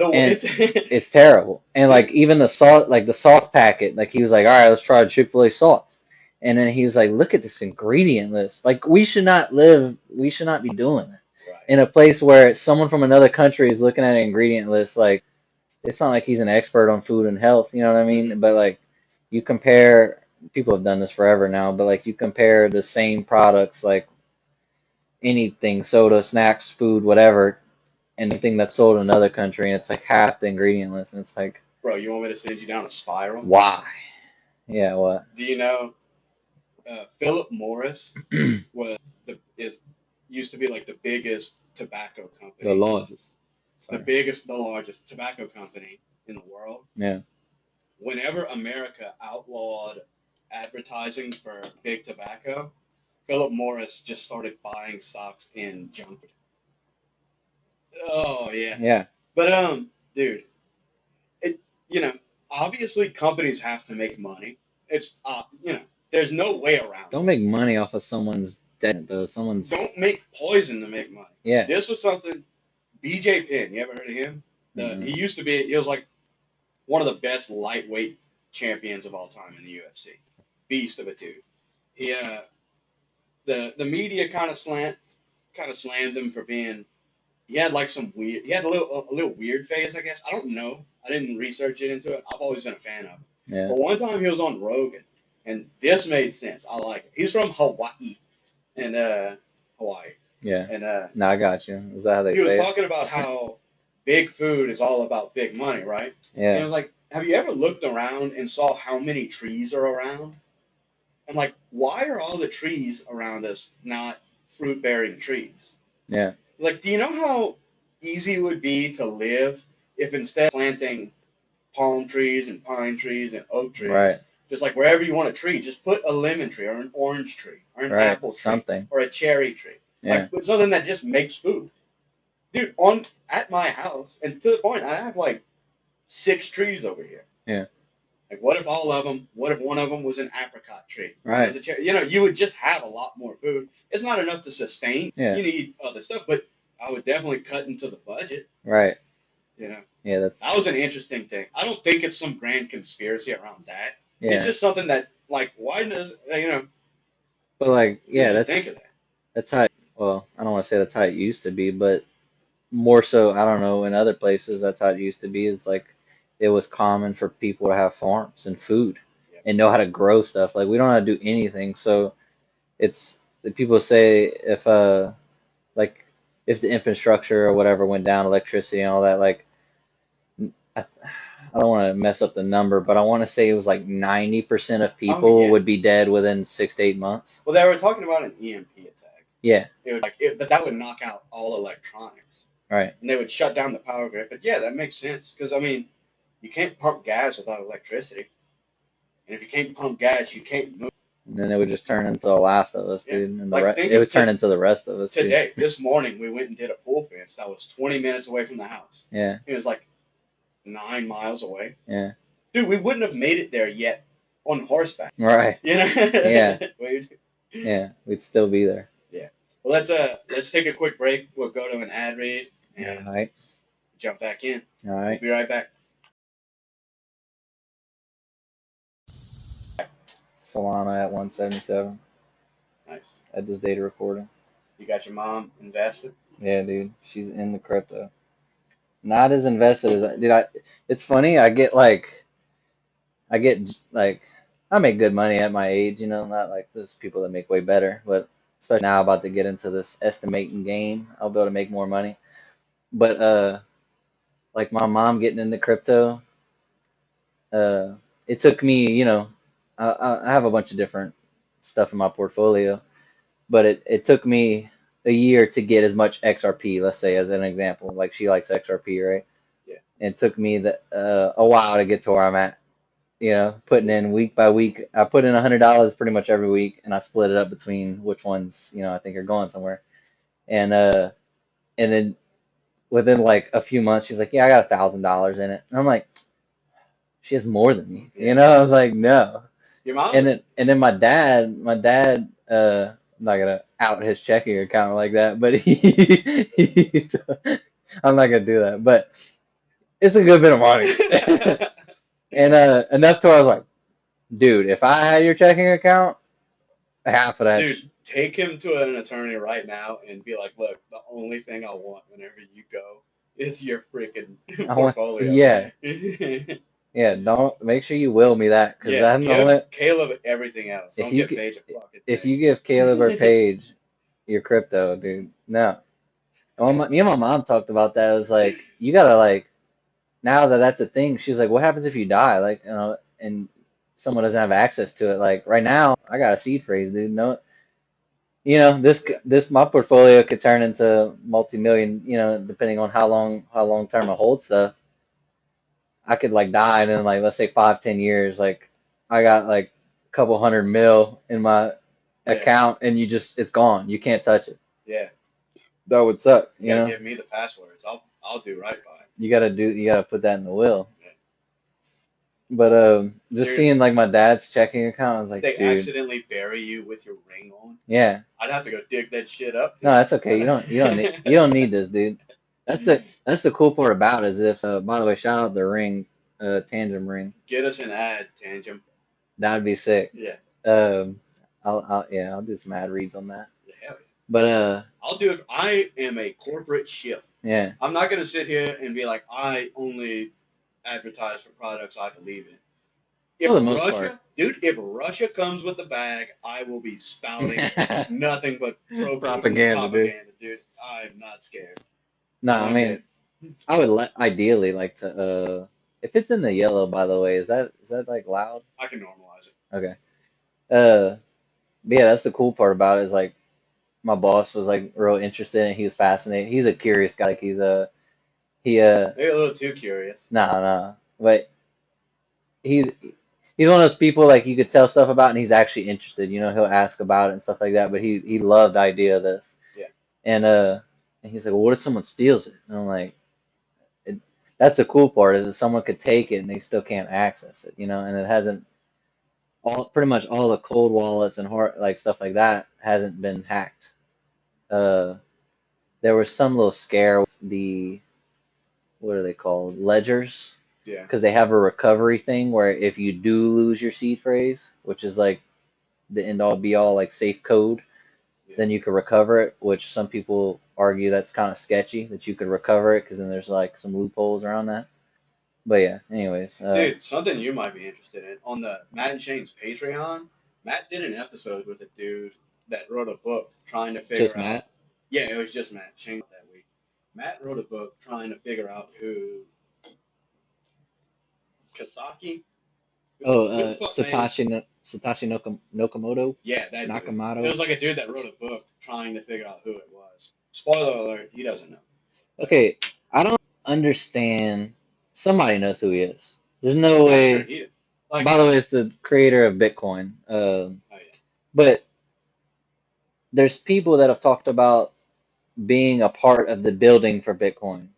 S3: It's terrible. And like even the sauce packet, like he was like, all right, let's try a Chick-fil-A sauce. And then he was like, look at this ingredient list. Like we should not be doing that.
S1: Right.
S3: In a place where someone from another country is looking at an ingredient list, like it's not like he's an expert on food and health, you know what I mean? But like you compare, people have done this forever now, but like you compare the same products, like anything, soda, snacks, food, whatever, anything that's sold in another country, and it's like half the ingredient list, and it's like,
S1: bro, you want me to send you down a spiral?
S3: why? Yeah, what?
S1: Do you know Philip Morris used to be like the biggest tobacco company,
S3: The largest.
S1: the largest tobacco company in the world.
S3: Yeah.
S1: Whenever America outlawed advertising for big tobacco, Philip Morris just started buying stocks in junk. Oh yeah.
S3: Yeah.
S1: But dude, it obviously companies have to make money. It's there's no way around.
S3: Don't make money off of someone's debt though.
S1: Don't make poison to make money.
S3: Yeah.
S1: This was something. BJ Penn, you ever heard of him? He was like one of the best lightweight champions of all time in the UFC. Beast of a dude. He the media kind of slammed him for being. He had like he had a little weird phase, I guess. I don't know. I didn't research it into it. I've always been a fan of him.
S3: Yeah.
S1: But one time he was on Rogan, and this made sense. I like it. He's from Hawaii, and Hawaii.
S3: Yeah.
S1: And
S3: no, I got you. Is that how they
S1: he was
S3: say
S1: talking about how big food is all about big money, right?
S3: Yeah.
S1: And it was like, have you ever looked around and saw how many trees are around? And like, why are all the trees around us not fruit-bearing trees?
S3: Yeah.
S1: Like, do you know how easy it would be to live if instead of planting palm trees and pine trees and oak trees,
S3: right,
S1: just like wherever you want a tree, just put a lemon tree or an orange tree or an
S3: right,
S1: apple tree
S3: something,
S1: or a cherry tree.
S3: Yeah.
S1: Like something that just makes food. Dude, at my house, and to the point, I have like 6 trees over here.
S3: Yeah.
S1: Like, what if one of them was an apricot tree?
S3: Right.
S1: You would just have a lot more food. It's not enough to sustain.
S3: Yeah.
S1: You need other stuff, but I would definitely cut into the budget.
S3: Right.
S1: Yeah, that was an interesting thing. I don't think it's some grand conspiracy around that.
S3: Yeah.
S1: It's just something that, like, why does,
S3: But, like, yeah,
S1: think of that?
S3: That's how, well, I don't want to say that's how it used to be, but more so, I don't know, in other places, that's how it used to be, is like, it was common for people to have farms and food
S1: Yeah.
S3: and know how to grow stuff. Like we don't know how to do anything. So it's the people say if like if the infrastructure or whatever went down, electricity and all that, like I, I don't want to mess up the number, but I want to say it was like 90% of people
S1: yeah.
S3: would be dead within 6 to 8 months.
S1: Well, they were talking about an EMP attack.
S3: Yeah,
S1: It would but that would knock out all electronics,
S3: right.
S1: and they would shut down the power grid. But yeah, that makes sense because I mean, you can't pump gas without electricity, and if you can't pump gas, you can't move.
S3: And then it would just turn into The Last of Us,
S1: Yeah.
S3: dude, and
S1: Like
S3: it would turn into the rest of us, dude.
S1: Today, this morning, we went and did a pool fence that was 20 minutes away from the house.
S3: Yeah,
S1: It was like 9 miles away.
S3: yeah,
S1: Dude, we wouldn't have made it there yet on horseback.
S3: right.
S1: You know?
S3: Yeah, yeah, we'd still be there.
S1: Yeah. Well, let's take a quick break. We'll go to an ad read and
S3: All right,
S1: jump back in.
S3: all
S1: We'll
S3: right.
S1: be right back.
S3: Solana at 177
S1: Nice.
S3: at this data recording.
S1: You got your mom invested?
S3: Yeah, dude, she's in the crypto. Not as invested as dude. It's funny. I get like, I make good money at my age. You know, not like there's people that make way better, but especially now about to get into this estimating game, I'll be able to make more money. But like my mom getting into crypto, uh, it took me, I have a bunch of different stuff in my portfolio, but it took me a year to get as much XRP, let's say, as an example. Like she likes XRP, right?
S1: Yeah.
S3: And it took me a while to get to where I'm at. Putting in week by week. I put in $100 pretty much every week, and I split it up between which ones, I think are going somewhere. And then within like a few months, she's like, "Yeah, I got $1,000 in it." And I'm like, "She has more than me." I was like, "No."
S1: Your mom?
S3: And then my dad, I'm not gonna out his checking account like that, but I'm not gonna do that. But it's a good bit of money, and enough to where I was like, dude, if I had your checking account, half of that.
S1: Dude, take him to an attorney right now and be like, look, the only thing I want whenever you go is your freaking portfolio.
S3: Yeah. Yeah, don't make sure you will me that because
S1: Yeah,
S3: I'm the
S1: give
S3: only.
S1: Caleb everything else. Don't give Paige a fucking
S3: If
S1: thing.
S3: you give Caleb or Paige your crypto, dude, no. Me and my mom talked about that. It was like you gotta like now that that's a thing. She's like, what happens if you die? Like and someone doesn't have access to it. Like right now, I got a seed phrase, dude. No, this my portfolio could turn into multi-million. Depending on how long term I hold stuff. I could like die and in like let's say 5-10 years, like I got like a couple hundred mil in my account and it's gone. You can't touch it.
S1: Yeah.
S3: That would suck.
S1: You gotta give me the passwords. I'll do right by it.
S3: You gotta put that in the will. Yeah. But just seeing like my dad's checking account, I was like,
S1: they
S3: dude,
S1: accidentally bury you with your ring on.
S3: Yeah.
S1: I'd have to go dig that shit up. Dude.
S3: No, that's okay. You don't need this, dude. That's the cool part about it is if by the way, shout out the ring, Tangent ring.
S1: Get us an ad, Tangent.
S3: That'd be sick.
S1: Yeah.
S3: I'll do some ad reads on that.
S1: Yeah, hell yeah.
S3: But
S1: I'll do it. I am a corporate ship.
S3: Yeah.
S1: I'm not gonna sit here and be like I only advertise for products I believe in. If Russia comes with the bag, I will be spouting nothing but propaganda, dude. I'm not scared.
S3: No, I mean, I would ideally like to. If it's in the yellow, by the way, is that like loud?
S1: I can normalize it.
S3: Okay. But yeah, that's the cool part about it is like my boss was like real interested and he was fascinated. He's a curious guy. Like maybe a
S1: little too curious.
S3: No, but he's one of those people like you could tell stuff about and he's actually interested. He'll ask about it and stuff like that. But he loved the idea of this.
S1: Yeah.
S3: And he's like, well, what if someone steals it? And I'm like, that's the cool part is if someone could take it and they still can't access it, and it hasn't pretty much all the cold wallets and like stuff like that hasn't been hacked. There was some little scare with what are they called? Ledgers.
S1: Yeah.
S3: Because they have a recovery thing where if you do lose your seed phrase, which is like the end all be all like safe code, then you can recover it, which some people argue that's kind of sketchy that you could recover it because then there's like some loopholes around that. But yeah, anyways,
S1: Dude, something you might be interested in on the Matt and Shane's Patreon. Matt did an episode with a dude that wrote a book trying to figure
S3: just
S1: out.
S3: Matt.
S1: Yeah, it was just Matt. Shane that week. Matt wrote a book trying to figure out who Kasaki.
S3: Oh,
S1: Who the fuck made it?
S3: Satoshi Nakamoto.
S1: Yeah, that dude. It
S3: Nakamoto.
S1: was like a dude that wrote a book trying to figure out who it was. Spoiler alert: he doesn't know.
S3: Okay, I don't understand. Somebody knows who he is. There's no
S1: I'm sure
S3: way.
S1: he did. Like,
S3: By the way, it's the creator of Bitcoin.
S1: oh yeah,
S3: But there's people that have talked about being a part of the building for Bitcoin.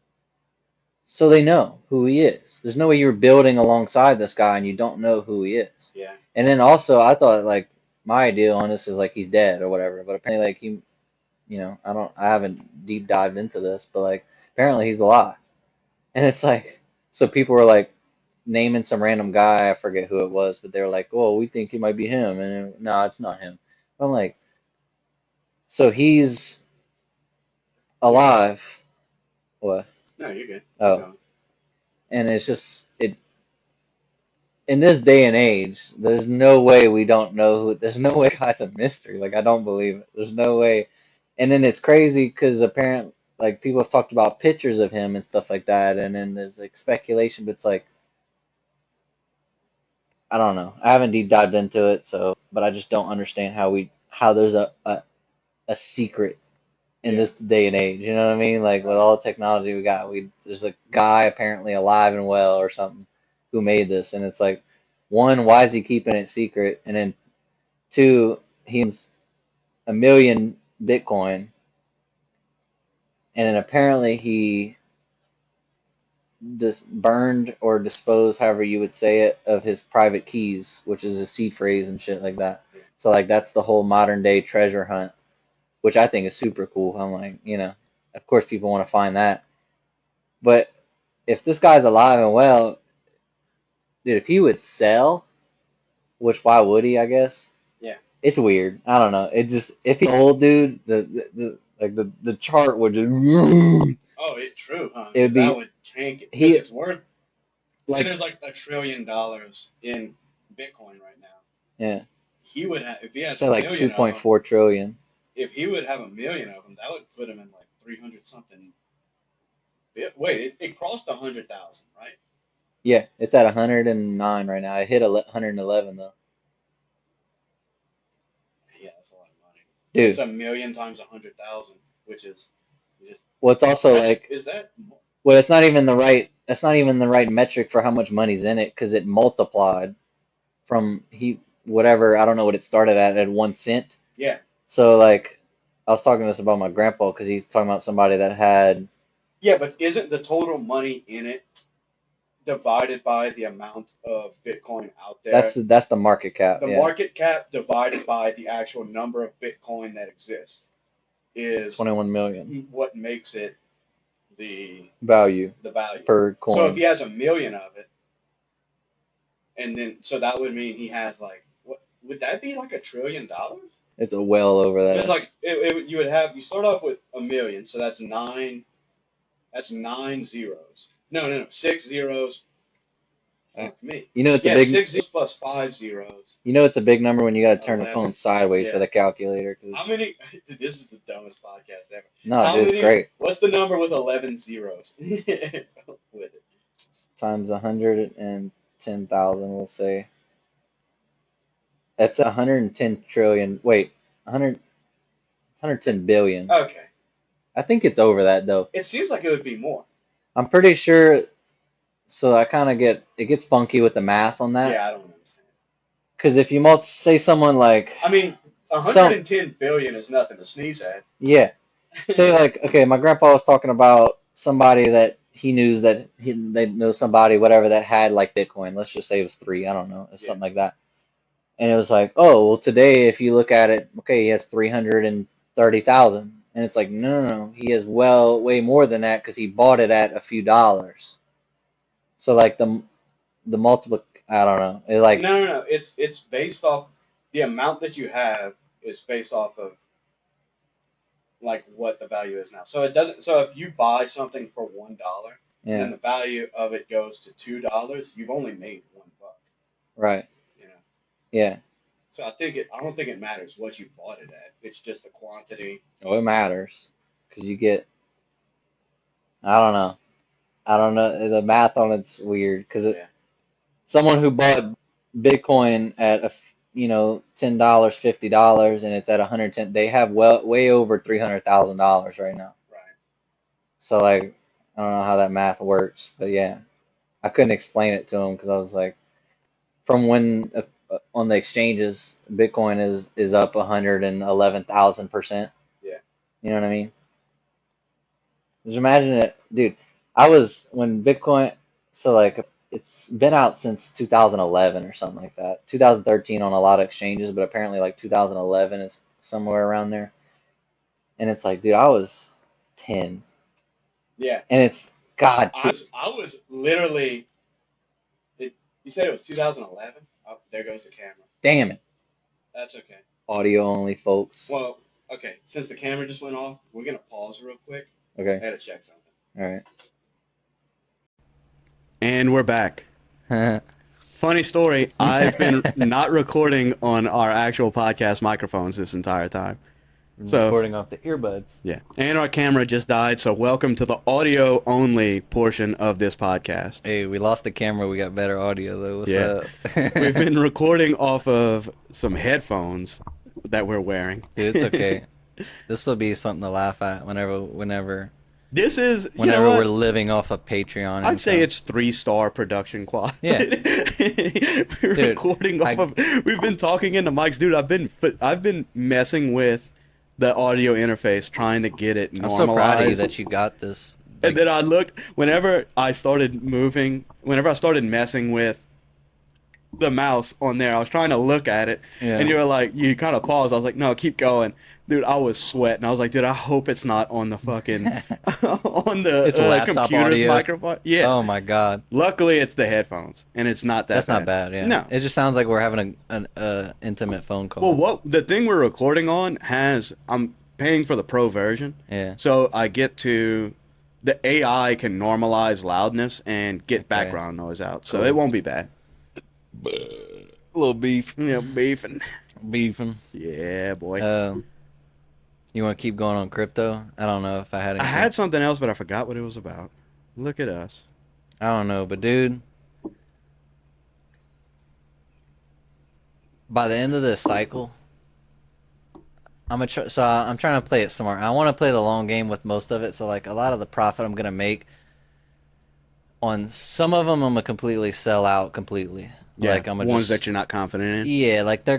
S3: So they know who he is. There's no way you're building alongside this guy and you don't know who he is.
S1: yeah.
S3: And then also, I thought like my idea on this is like he's dead or whatever. But apparently, like he, I haven't deep dived into this, but like apparently he's alive. And it's like, so people were like naming some random guy. I forget who it was, but they were like, "Oh, we think it might be him," and no, it's not him. I'm like, so he's
S1: You're good.
S3: alive. What?
S1: No, you're good. Keep
S3: Oh,
S1: going.
S3: and it's just it in this day and age. There's no way we don't know who. There's no way guy's a mystery. Like I don't believe it. There's no way. And then it's crazy because apparently, like people have talked about pictures of him and stuff like that, and then there's like speculation, but it's like I don't know. I haven't deep dived into it, so but I just don't understand how there's a secret in
S1: Yeah.
S3: this day and age. You know what I mean? Like with
S1: Right.
S3: all the technology we got, we there's a guy apparently alive and well or something who made this, and it's like, one, why is he keeping it secret? And then two, he owns 1 million Bitcoin, and then apparently he just burned or disposed, however you would say it, of his private keys, which is a seed phrase and shit like that.
S1: Yeah.
S3: So like that's the whole modern day treasure hunt, which I think is super cool. I'm like, of course people want to find that. But if this guy's alive and well, dude, if he would sell, which why would he, I guess?
S1: Yeah.
S3: It's weird. I don't know. It just if he's old dude, the chart would just
S1: Oh, it's true, huh?
S3: it would
S1: Because that
S3: be
S1: would tank it. Because
S3: he
S1: it's worth. Say
S3: like
S1: there's like $1 trillion in Bitcoin right now.
S3: yeah,
S1: He would have if he has
S3: say
S1: a
S3: like
S1: million of them.
S3: 2.4 trillion.
S1: If he would have a million of them, that would put him in like 300 something. Wait, it crossed 100,000, right?
S3: Yeah, it's at 109 right now. I hit 111 though.
S1: Yeah, that's a lot of money. It's
S3: Dude,
S1: a million times 100,000, which is just
S3: well it's also
S1: that's
S3: like
S1: is that
S3: well it's not even the right metric for how much money's in it because it multiplied from he whatever I don't know what it started at 1 cent.
S1: yeah.
S3: So like I was talking to this about my grandpa because he's talking about somebody that had
S1: Yeah, but isn't the total money in it divided by the amount of Bitcoin out
S3: that's
S1: there?
S3: that's the market cap,
S1: The
S3: yeah.
S1: market cap divided by the actual number of Bitcoin that exists is
S3: 21 million
S1: what makes it the
S3: value
S1: the value.
S3: per
S1: So if he
S3: coin.
S1: has a million of it, and then so that would mean he has like what would that be like $1 trillion?
S3: It's a well over
S1: It's
S3: that.
S1: like you would have you start off with a million, so that's nine. That's nine zeros. No, no, no, six zeros.
S3: Uh,
S1: Fuck me.
S3: You know it's a
S1: Yeah,
S3: big
S1: six zeros plus five zeros.
S3: it's a big number when you got to turn the
S1: 11.
S3: phone sideways for
S1: Yeah.
S3: the calculator.
S1: How
S3: 'Cause
S1: many? This is the dumbest podcast ever.
S3: no,
S1: How
S3: dude, it's
S1: many?
S3: great.
S1: What's the number with 11 zeros? With it.
S3: Times 110,000, we'll say. That's 110 trillion. Wait, 110 billion.
S1: Okay.
S3: I think it's over that though.
S1: It seems like it would be more.
S3: I'm pretty sure. So I kind of it gets funky with the math on that.
S1: Yeah, I don't understand.
S3: Because if you say someone like
S1: I mean,
S3: some
S1: 110 billion is nothing to sneeze at.
S3: yeah, say like okay, my grandpa was talking about somebody that he knew that they know somebody whatever that had like Bitcoin. Let's just say it was three. I don't know,
S1: Yeah.
S3: something like that. And it was like, oh well, today if you look at it, okay, he has 330,000, and it's like no, no, no, he has way more than that because he bought it at a few dollars. So like the multiple, I don't know, it like
S1: No, no, no. It's based off the amount that you have is based off of like what the value is now. So it doesn't. So if you buy something for $1, and then the value of it goes to $2, you've only made $1.
S3: Right.
S1: You know.
S3: Yeah.
S1: So I don't think it matters what you bought it at. It's just the quantity.
S3: Oh, it matters because you get. I don't know. I don't know. The math on it's weird because
S1: Yeah.
S3: someone who bought Bitcoin at $10, $50, and it's at 110, they have way over $300,000 right now.
S1: Right.
S3: So like, I don't know how that math works, but yeah, I couldn't explain it to him because I was like, from when on the exchanges, Bitcoin is up 111,000%.
S1: Yeah.
S3: You know what I mean? Just imagine it, dude. I was when Bitcoin, so like it's been out since 2011 or something like that. 2013 on a lot of exchanges, but apparently like 2011 is somewhere around there. And it's like, dude, I was 10,
S1: Yeah.
S3: and it's God.
S1: I was literally. You said it was 2011. Oh, there goes the camera.
S3: Damn it.
S1: That's okay.
S3: Audio only, folks.
S1: Well, okay. Since the camera just went off, we're gonna pause real quick. I
S3: Okay.
S1: gotta check something.
S3: All right.
S4: And we're back. Funny story, I've been not recording on our actual podcast microphones this entire time. So,
S3: recording off the earbuds.
S4: Yeah. And our camera just died, so welcome to the audio only portion of this podcast.
S3: Hey, we lost the camera. We got better audio though. What's
S4: Yeah.
S3: up?
S4: We've been recording off of some headphones that we're wearing.
S3: Dude, it's okay. This will be something to laugh at whenever
S4: This is,
S3: we're living off of Patreon.
S4: I'd say it's 3-star production quality.
S3: Yeah.
S4: We're
S3: Dude,
S4: recording off of. We've been talking into mics, dude. I've been messing with the audio interface, trying to get it normalized.
S3: I'm so proud of you that you got this.
S4: And then I looked whenever I started messing with the mouse on there. I was trying to look at it, and you were like, you kind of paused. I was like, no, keep going. Dude, I was sweating. I was like, dude, I hope it's not on the fucking on the computer's
S3: audio.
S4: microphone. Yeah.
S3: Oh my God.
S4: Luckily, it's the headphones, and it's not that.
S3: That's
S4: bad.
S3: not bad. Yeah.
S4: No.
S3: It just sounds like we're having an intimate phone call.
S4: Well, the thing we're recording on I'm paying for the pro version.
S3: Yeah.
S4: So I get to the AI can normalize loudness and get background noise out, so it won't be bad.
S3: A little beef.
S4: Yeah, beefing. Yeah, boy.
S3: You want to keep going on crypto? I don't know if I had anything.
S4: I had something else, but I forgot what it was about. Look at us.
S3: I don't know, but dude, by the end of this cycle, I'm trying to play it smart. I want to play the long game with most of it. So like a lot of the profit I'm gonna make on some of them, I'm gonna completely sell out completely.
S4: Yeah,
S3: like I'm
S4: ones that you're not confident in.
S3: Yeah, like they're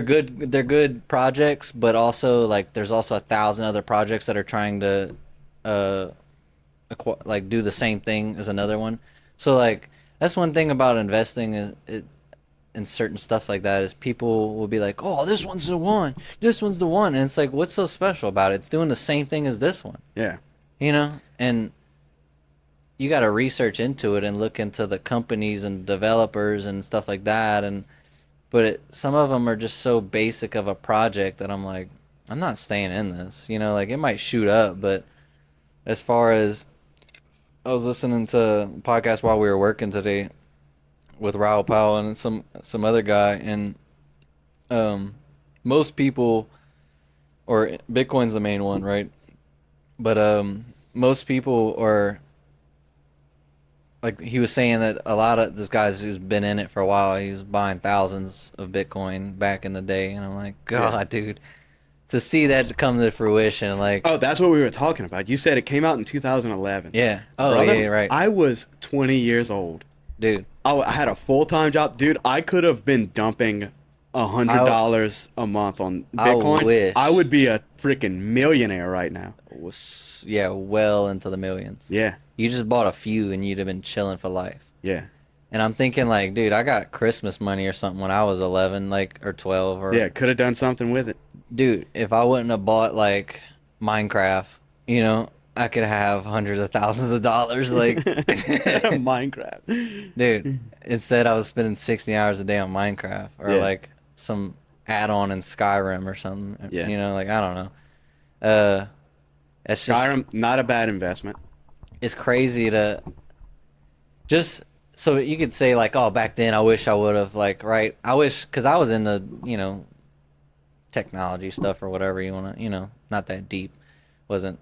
S3: good projects, but also like there's also 1,000 other projects that are trying to like do the same thing as another one. So like that's one thing about investing in certain stuff like that is people will be like, oh, this one's the one, and it's like, what's so special about it? It's doing the same thing as this one.
S4: Yeah.
S3: And you got to research into it and look into the companies and developers and stuff like that. But some of them are just so basic of a project that I'm like, I'm not staying in this. Like it might shoot up, but as far as I was listening to a podcast while we were working today with Raul Powell and some other guy, and most people, or Bitcoin's the main one, right? But most people are, like he was saying that a lot of this guy's who's been in it for a while, he's buying thousands of Bitcoin back in the day, and I'm like, God, dude, to see that come to fruition, like,
S4: oh, that's what we were talking about. You said it came out in 2011.
S3: Yeah. Oh,
S4: brother,
S3: yeah, right.
S4: I was 20 years old,
S3: dude.
S4: I had a full-time job, dude. I could have been dumping $100 a month on Bitcoin. I would be a freaking millionaire right now.
S3: Yeah, well into the millions.
S4: Yeah.
S3: You just bought a few and you'd have been chilling for life.
S4: Yeah.
S3: And I'm thinking like, dude, I got Christmas money or something when I was 11, like, or 12, or
S4: yeah, could have done something with it.
S3: Dude, if I wouldn't have bought like Minecraft, I could have hundreds of thousands of dollars, like
S4: Minecraft.
S3: Dude, instead I was spending 60 hours a day on Minecraft or like some add-on in Skyrim or something.
S4: Yeah.
S3: Like I don't know.
S4: Skyrim, not a bad investment.
S3: it's crazy to just so you could say like, oh, back then I wish I would have like, right? I wish because I was in the technology stuff or whatever you want to, not that deep, wasn't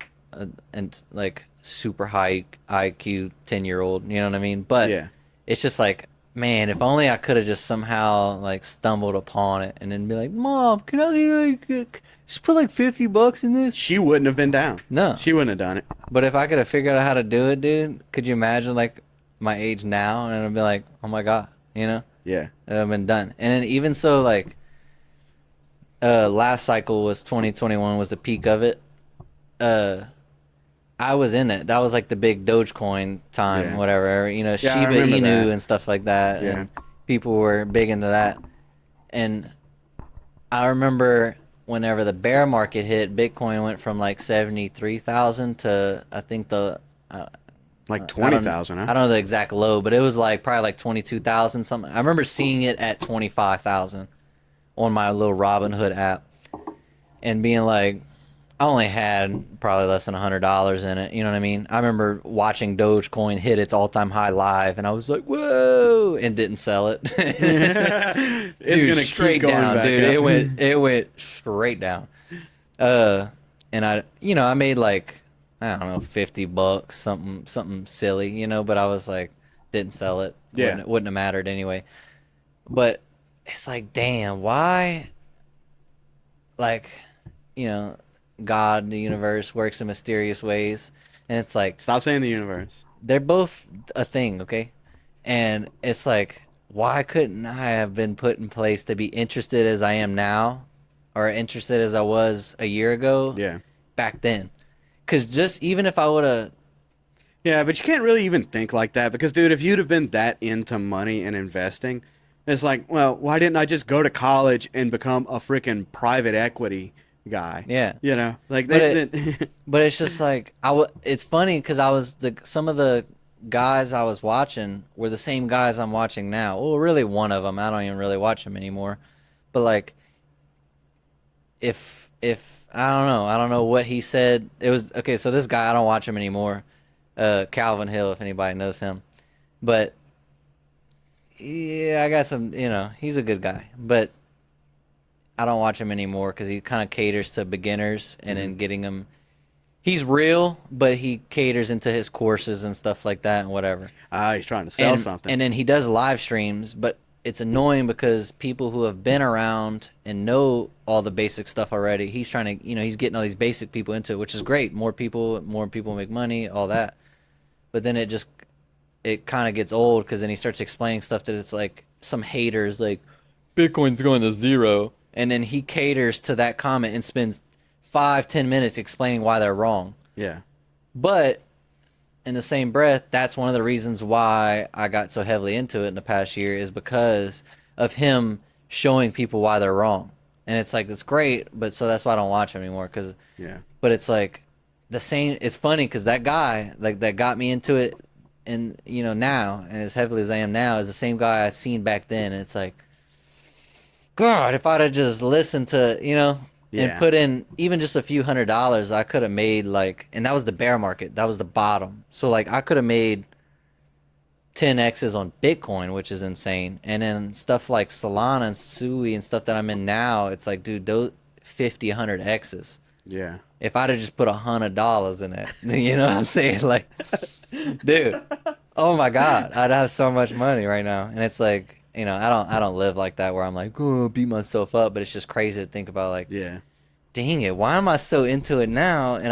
S3: and like super high IQ 10-year-old, you know what I mean? But
S4: Yeah.
S3: it's just like, man, if only I could have just somehow like stumbled upon it and then be like, Mom, can I like just put like $50 in this?
S4: She wouldn't have been down.
S3: No.
S4: She wouldn't have done it.
S3: But if I could have figured out how to do it, dude, could you imagine like my age now and I'd be like, oh my God,
S4: Yeah.
S3: it would have been done. And then even so, like last cycle was 2021 was the peak of it. I was in it. That was like the big Dogecoin time,
S4: Yeah.
S3: whatever.
S4: I
S3: Shiba
S4: remember
S3: Inu
S4: that.
S3: and stuff like that.
S4: Yeah.
S3: And people were big into that. And I remember whenever the bear market hit, Bitcoin went from like 73,000 to I think
S4: Like 20,000,
S3: I
S4: huh?
S3: don't know the exact low, but it was like probably like 22,000 something. I remember seeing it at 25,000 on my little Robinhood app and being like, I only had probably less than $100 in it. You know what I mean? I remember watching Dogecoin hit its all-time high live, and I was like, "Whoa!" and didn't sell it.
S4: It's
S3: Dude,
S4: gonna
S3: straight
S4: keep going
S3: down,
S4: back
S3: dude.
S4: up.
S3: It went straight down. And I made like I don't know, $50, something silly, but I was like, didn't sell it.
S4: Yeah.
S3: Wouldn't have mattered anyway. But it's like, damn, why? Like, you know, God, the universe works in mysterious ways, and it's like
S4: Stop saying the universe.
S3: they're both a thing, okay? And it's like, why couldn't I have been put in place to be interested as I am now, or interested as I was a year ago,
S4: Yeah.
S3: back then? Because just even if I would have,
S4: Yeah, but you can't really even think like that because, dude, if you'd have been that into money and investing, it's like, well, why didn't I just go to college and become a freaking private equity guy?
S3: yeah.
S4: Like
S3: But
S4: they,
S3: But it's just like it's funny because some of the guys I was watching were the same guys I'm watching now. Well, really one of them. I don't even really watch him anymore. But like, if I don't know what he said. It was okay. So this guy, I don't watch him anymore. Calvin Hill, if anybody knows him. But yeah, I got some. He's a good guy, but I don't watch him anymore because he kind of caters to beginners and then getting them. He's real, but he caters into his courses and stuff like that and whatever.
S4: he's trying to sell something.
S3: And then he does live streams, but it's annoying because people who have been around and know all the basic stuff already, he's trying to, he's getting all these basic people into it, which is great. More people make money, all that. But then it kind of gets old because then he starts explaining stuff that it's like some haters like Bitcoin's going to zero. And then he caters to that comment and spends 5-10 minutes explaining why they're wrong.
S4: Yeah.
S3: But in the same breath, that's one of the reasons why I got so heavily into it in the past year is because of him showing people why they're wrong. And it's like, it's great, but so that's why I don't watch him anymore.
S4: Yeah.
S3: But it's like the same. It's funny because that guy like that got me into it, and now and as heavily as I am now is the same guy I seen back then. And it's like, God, if I'd have just listened to
S4: Yeah.
S3: and put in even just a few $100s, I could have made like, and that was the bear market. That was the bottom. So like I could have made 10x's on Bitcoin, which is insane. And then stuff like Solana and Sui and stuff that I'm in now, it's like, dude, those 50, 100x's.
S4: Yeah.
S3: If I'd have just put $100 in it, you know what I'm saying? Like, dude, oh my God, I'd have so much money right now. And it's like, I don't live like that where I'm like, oh, beat myself up. But it's just crazy to think about like,
S4: Yeah.
S3: dang it, why am I so into it now? And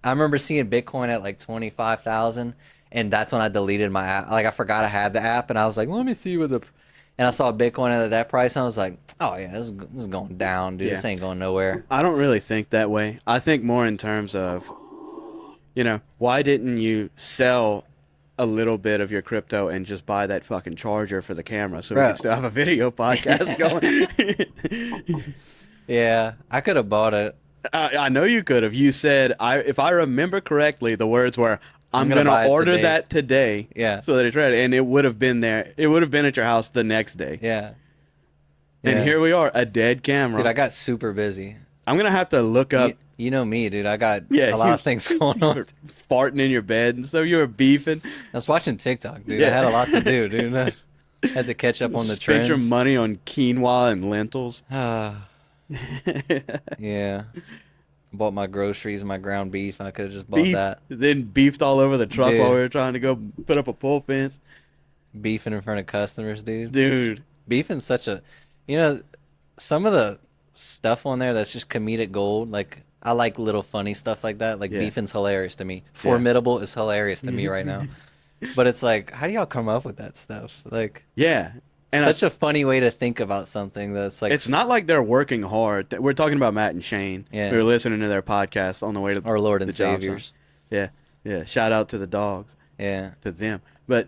S3: I remember seeing Bitcoin at like 25,000, and that's when I deleted my app. Like I forgot I had the app, and I was like, let me see and I saw Bitcoin at that price, and I was like, oh yeah, this is going down, dude.
S4: Yeah.
S3: This ain't going nowhere.
S4: I don't really think that way. I think more in terms of, why didn't you sell a little bit of your crypto and just buy that fucking charger for the camera so we
S3: Bro.
S4: can still have a video podcast going?
S3: Yeah, I could have bought it.
S4: I know you could have. You said, if I remember correctly, the words were, I'm
S3: gonna
S4: going
S3: buy
S4: to
S3: it
S4: order
S3: today."
S4: that today.
S3: Yeah.
S4: So that it's ready. And it would have been there. It would have been at your house the next day.
S3: Yeah.
S4: And
S3: Yeah.
S4: here we are, a dead camera.
S3: Dude, I got super busy.
S4: I'm going to have to look up.
S3: You know me, dude. I got
S4: Yeah,
S3: a lot of things going
S4: you
S3: on.
S4: were farting in your bed and stuff. You were beefing.
S3: I was watching TikTok, dude. I
S4: Yeah.
S3: had a lot to do, dude. I had to catch up on the
S4: Spent your
S3: trends.
S4: money on quinoa and lentils.
S3: Yeah. Bought my groceries and my ground beef, and I could have just bought
S4: Beef,
S3: that.
S4: then beefed all over the truck while
S3: Dude.
S4: we were trying to go put up a pole fence.
S3: Beefing in front of customers, dude.
S4: Dude,
S3: Beefing's such a, you know, some of the stuff on there that's just comedic gold. Like I like little funny stuff like that. Like
S4: Yeah.
S3: beefing's hilarious to me. Formidable is hilarious to me right now. But it's like, how do y'all come up with that stuff? Like,
S4: yeah. And
S3: such a funny way to think about something that's like,
S4: it's not like they're working hard. We're talking about Matt and Shane.
S3: Yeah.
S4: We were listening to their podcast on the way to
S3: our Lord and
S4: the job
S3: Saviors.
S4: site. Yeah. Shout out to the dogs,
S3: Yeah.
S4: to them. But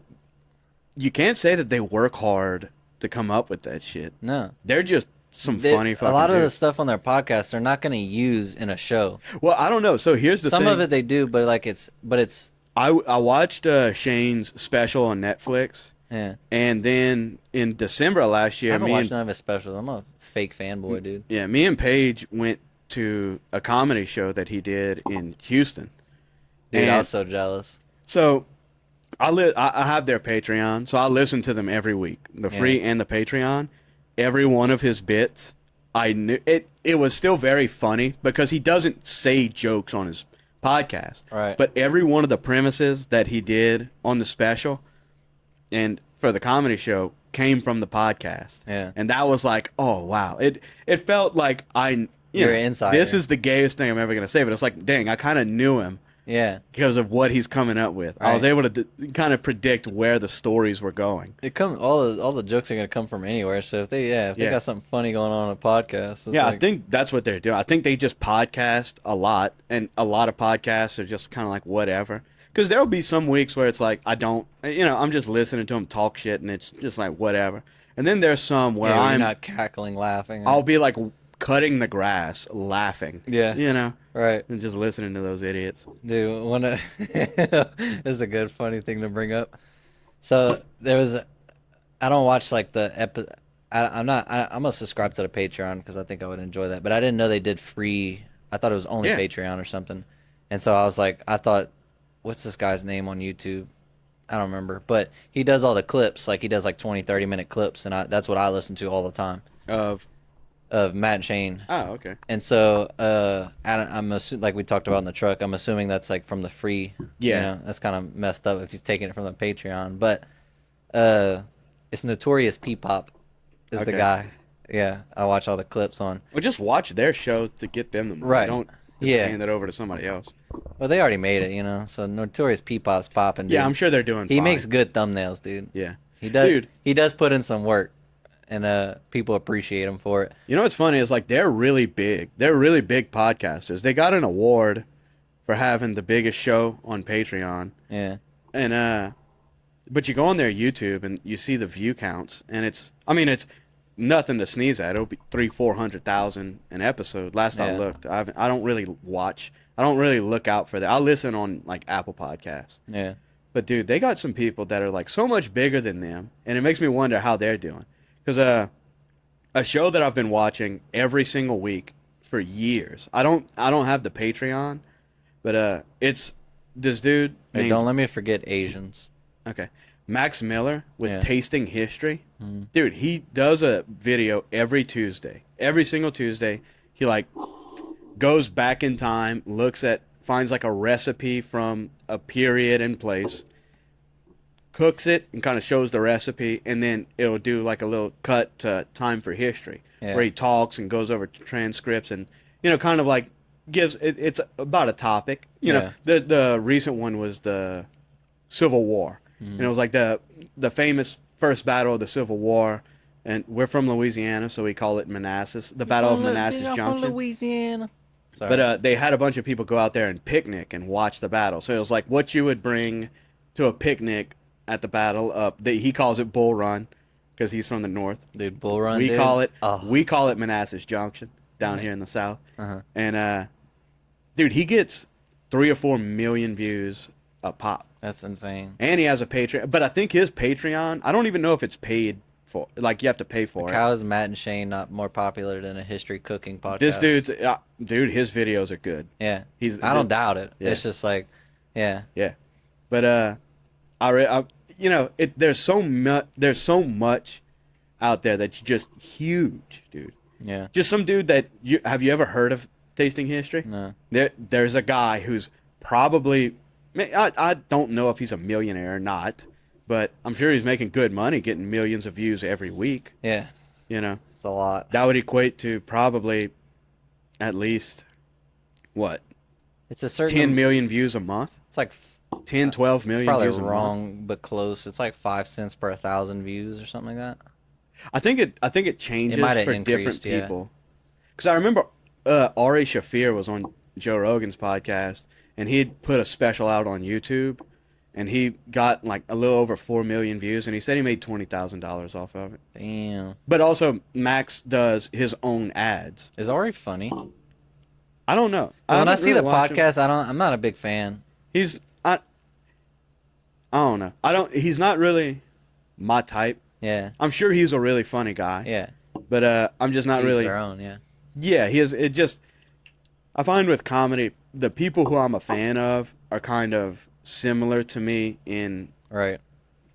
S4: you can't say that they work hard to come up with that shit.
S3: No.
S4: They're just some funny fucking
S3: A lot of the
S4: dudes.
S3: stuff on their podcast they're not going to use in a show.
S4: Well, I don't know. So here's the
S3: Some
S4: thing.
S3: of it they do, but it's
S4: I watched Shane's special on Netflix.
S3: yeah.
S4: And then in December of last
S3: I
S4: year,
S3: haven't watched none of his specials. I'm a fake fanboy, dude.
S4: me and Paige went to a comedy show that he did in Houston.
S3: Dude, I
S4: And
S3: was so jealous.
S4: so I have their Patreon, so I listen to them every week, the free and the Patreon. Every one of his bits, I knew it. It was still very funny because he doesn't say jokes on his podcast,
S3: Right.
S4: But every one of the premises that he did on the special and for the comedy show came from the podcast.
S3: Yeah.
S4: And that was like, oh wow. It felt like
S3: You're
S4: know,
S3: an insider.
S4: this is the gayest thing I'm ever gonna say, but it's like, dang, I kind of knew him
S3: Yeah.
S4: because of what he's coming up with. I was
S3: Right.
S4: able to kind of predict where the stories were going.
S3: It come all the jokes are gonna come from anywhere. So if they
S4: Yeah.
S3: got something funny going on a podcast, it's
S4: Yeah, I
S3: like,
S4: think that's what they're doing. I think they just podcast a lot, and a lot of podcasts are just kind of like whatever. Because there'll be some weeks where it's like I'm just listening to them talk shit, and it's just like whatever. And then there's some where
S3: you're
S4: I'm
S3: not cackling, laughing.
S4: I'll be like cutting the grass, laughing.
S3: Yeah. Right,
S4: and just listening to those idiots.
S3: dude. This is a good funny thing to bring up. So there was, I don't watch like the I'm gonna subscribe to the Patreon because I think I would enjoy that. But I didn't know they did free. I thought it was only
S4: Yeah.
S3: Patreon or something. And so I was like, I thought, what's this guy's name on YouTube? I don't remember, but he does all the clips. Like he does like 20, 30-minute clips, and that's what I listen to all the time
S4: Of
S3: Matt and Shane.
S4: oh, okay.
S3: And so I'm like we talked about in the truck. I'm assuming that's like from the free.
S4: Yeah.
S3: That's kind of messed up if he's taking it from the Patreon. But it's Notorious P-Pop is the
S4: Okay.
S3: guy. Yeah, I watch all the clips on.
S4: Well, just watch their show to get them the money.
S3: Right.
S4: Don't
S3: Yeah.
S4: hand it over to somebody else.
S3: Well, they already made it, So Notorious P-Pop's popping. Dude.
S4: Yeah, I'm sure they're doing.
S3: He
S4: fine.
S3: makes good thumbnails, dude.
S4: Yeah.
S3: He does.
S4: Dude.
S3: He does put in some work, and people appreciate him for it.
S4: You know what's funny is like they're really big. They're really big podcasters. They got an award for having the biggest show on Patreon.
S3: Yeah.
S4: And but you go on their YouTube and you see the view counts, and it's nothing to sneeze at. It'll be 300,000-400,000 an episode. Last I
S3: Yeah.
S4: looked, I don't really watch. I don't really look out for that. I listen on like Apple Podcasts.
S3: Yeah.
S4: But dude, they got some people that are like so much bigger than them, and it makes me wonder how they're doing. Because a show that I've been watching every single week for years. I don't have the Patreon, but it's this dude.
S3: Hey,
S4: named-
S3: don't let me forget Asians.
S4: Okay. Max Miller with
S3: Yeah.
S4: Tasting History. Dude, he does a video every Tuesday. Every single Tuesday. He like goes back in time, finds like a recipe from a period and place, cooks it and kind of shows the recipe, and then it'll do like a little cut to Time for History
S3: Yeah.
S4: where he talks and goes over transcripts and kind of like gives it's about a topic. You know, the recent one was the Civil War. And it was like the famous first battle of the Civil War, and we're from Louisiana, so we call it Manassas, the Battle of Manassas Junction.
S3: Louisiana. Sorry.
S4: But they had a bunch of people go out there and picnic and watch the battle. So it was like what you would bring to a picnic at the battle. He calls it Bull Run because he's from the north.
S3: Dude, Bull Run.
S4: We
S3: dude.
S4: call it
S3: Oh.
S4: we call it Manassas Junction down here in the south.
S3: Uh-huh.
S4: And dude, he gets 3 or 4 million views a pop.
S3: That's insane.
S4: And he has a Patreon, but I think his Patreon, I don't even know if it's paid for. Like you have to pay for it.
S3: How is Matt and Shane not more popular than a history cooking podcast?
S4: This dude's his videos are good.
S3: Yeah, I don't doubt it.
S4: Yeah.
S3: It's just like, yeah,
S4: but there's so much out there that's just huge, dude.
S3: yeah.
S4: Just some dude that have you ever heard of Tasting History?
S3: No.
S4: There's a guy who's probably, I don't know if he's a millionaire or not, but I'm sure he's making good money, getting millions of views every week.
S3: Yeah,
S4: You know,
S3: it's a lot.
S4: that would equate to probably at least what
S3: It's a certain
S4: 10 million views a month.
S3: It's like
S4: 10, 12 million
S3: probably
S4: views a month.
S3: wrong, but close. It's like 5 cents per 1,000 views or something like that.
S4: I think it changes
S3: might have
S4: for different
S3: increased, yeah.
S4: people. Because I remember Ari Shaffir was on Joe Rogan's podcast, and he'd put a special out on YouTube, and he got like a little over 4 million views, and he said he made $20,000 off of it.
S3: Damn.
S4: But also, Max does his own ads.
S3: Is Ari funny?
S4: I don't know.
S3: When I
S4: haven't
S3: see
S4: really
S3: the
S4: watched him.
S3: podcast, I'm not a big fan.
S4: I don't know. He's not really my type.
S3: Yeah.
S4: I'm sure he's a really funny guy.
S3: Yeah.
S4: But I'm just not
S3: Each
S4: really.
S3: their own, yeah.
S4: Yeah, he is. It just. I find with comedy, the people who I'm a fan of are kind of similar to me in.
S3: Right.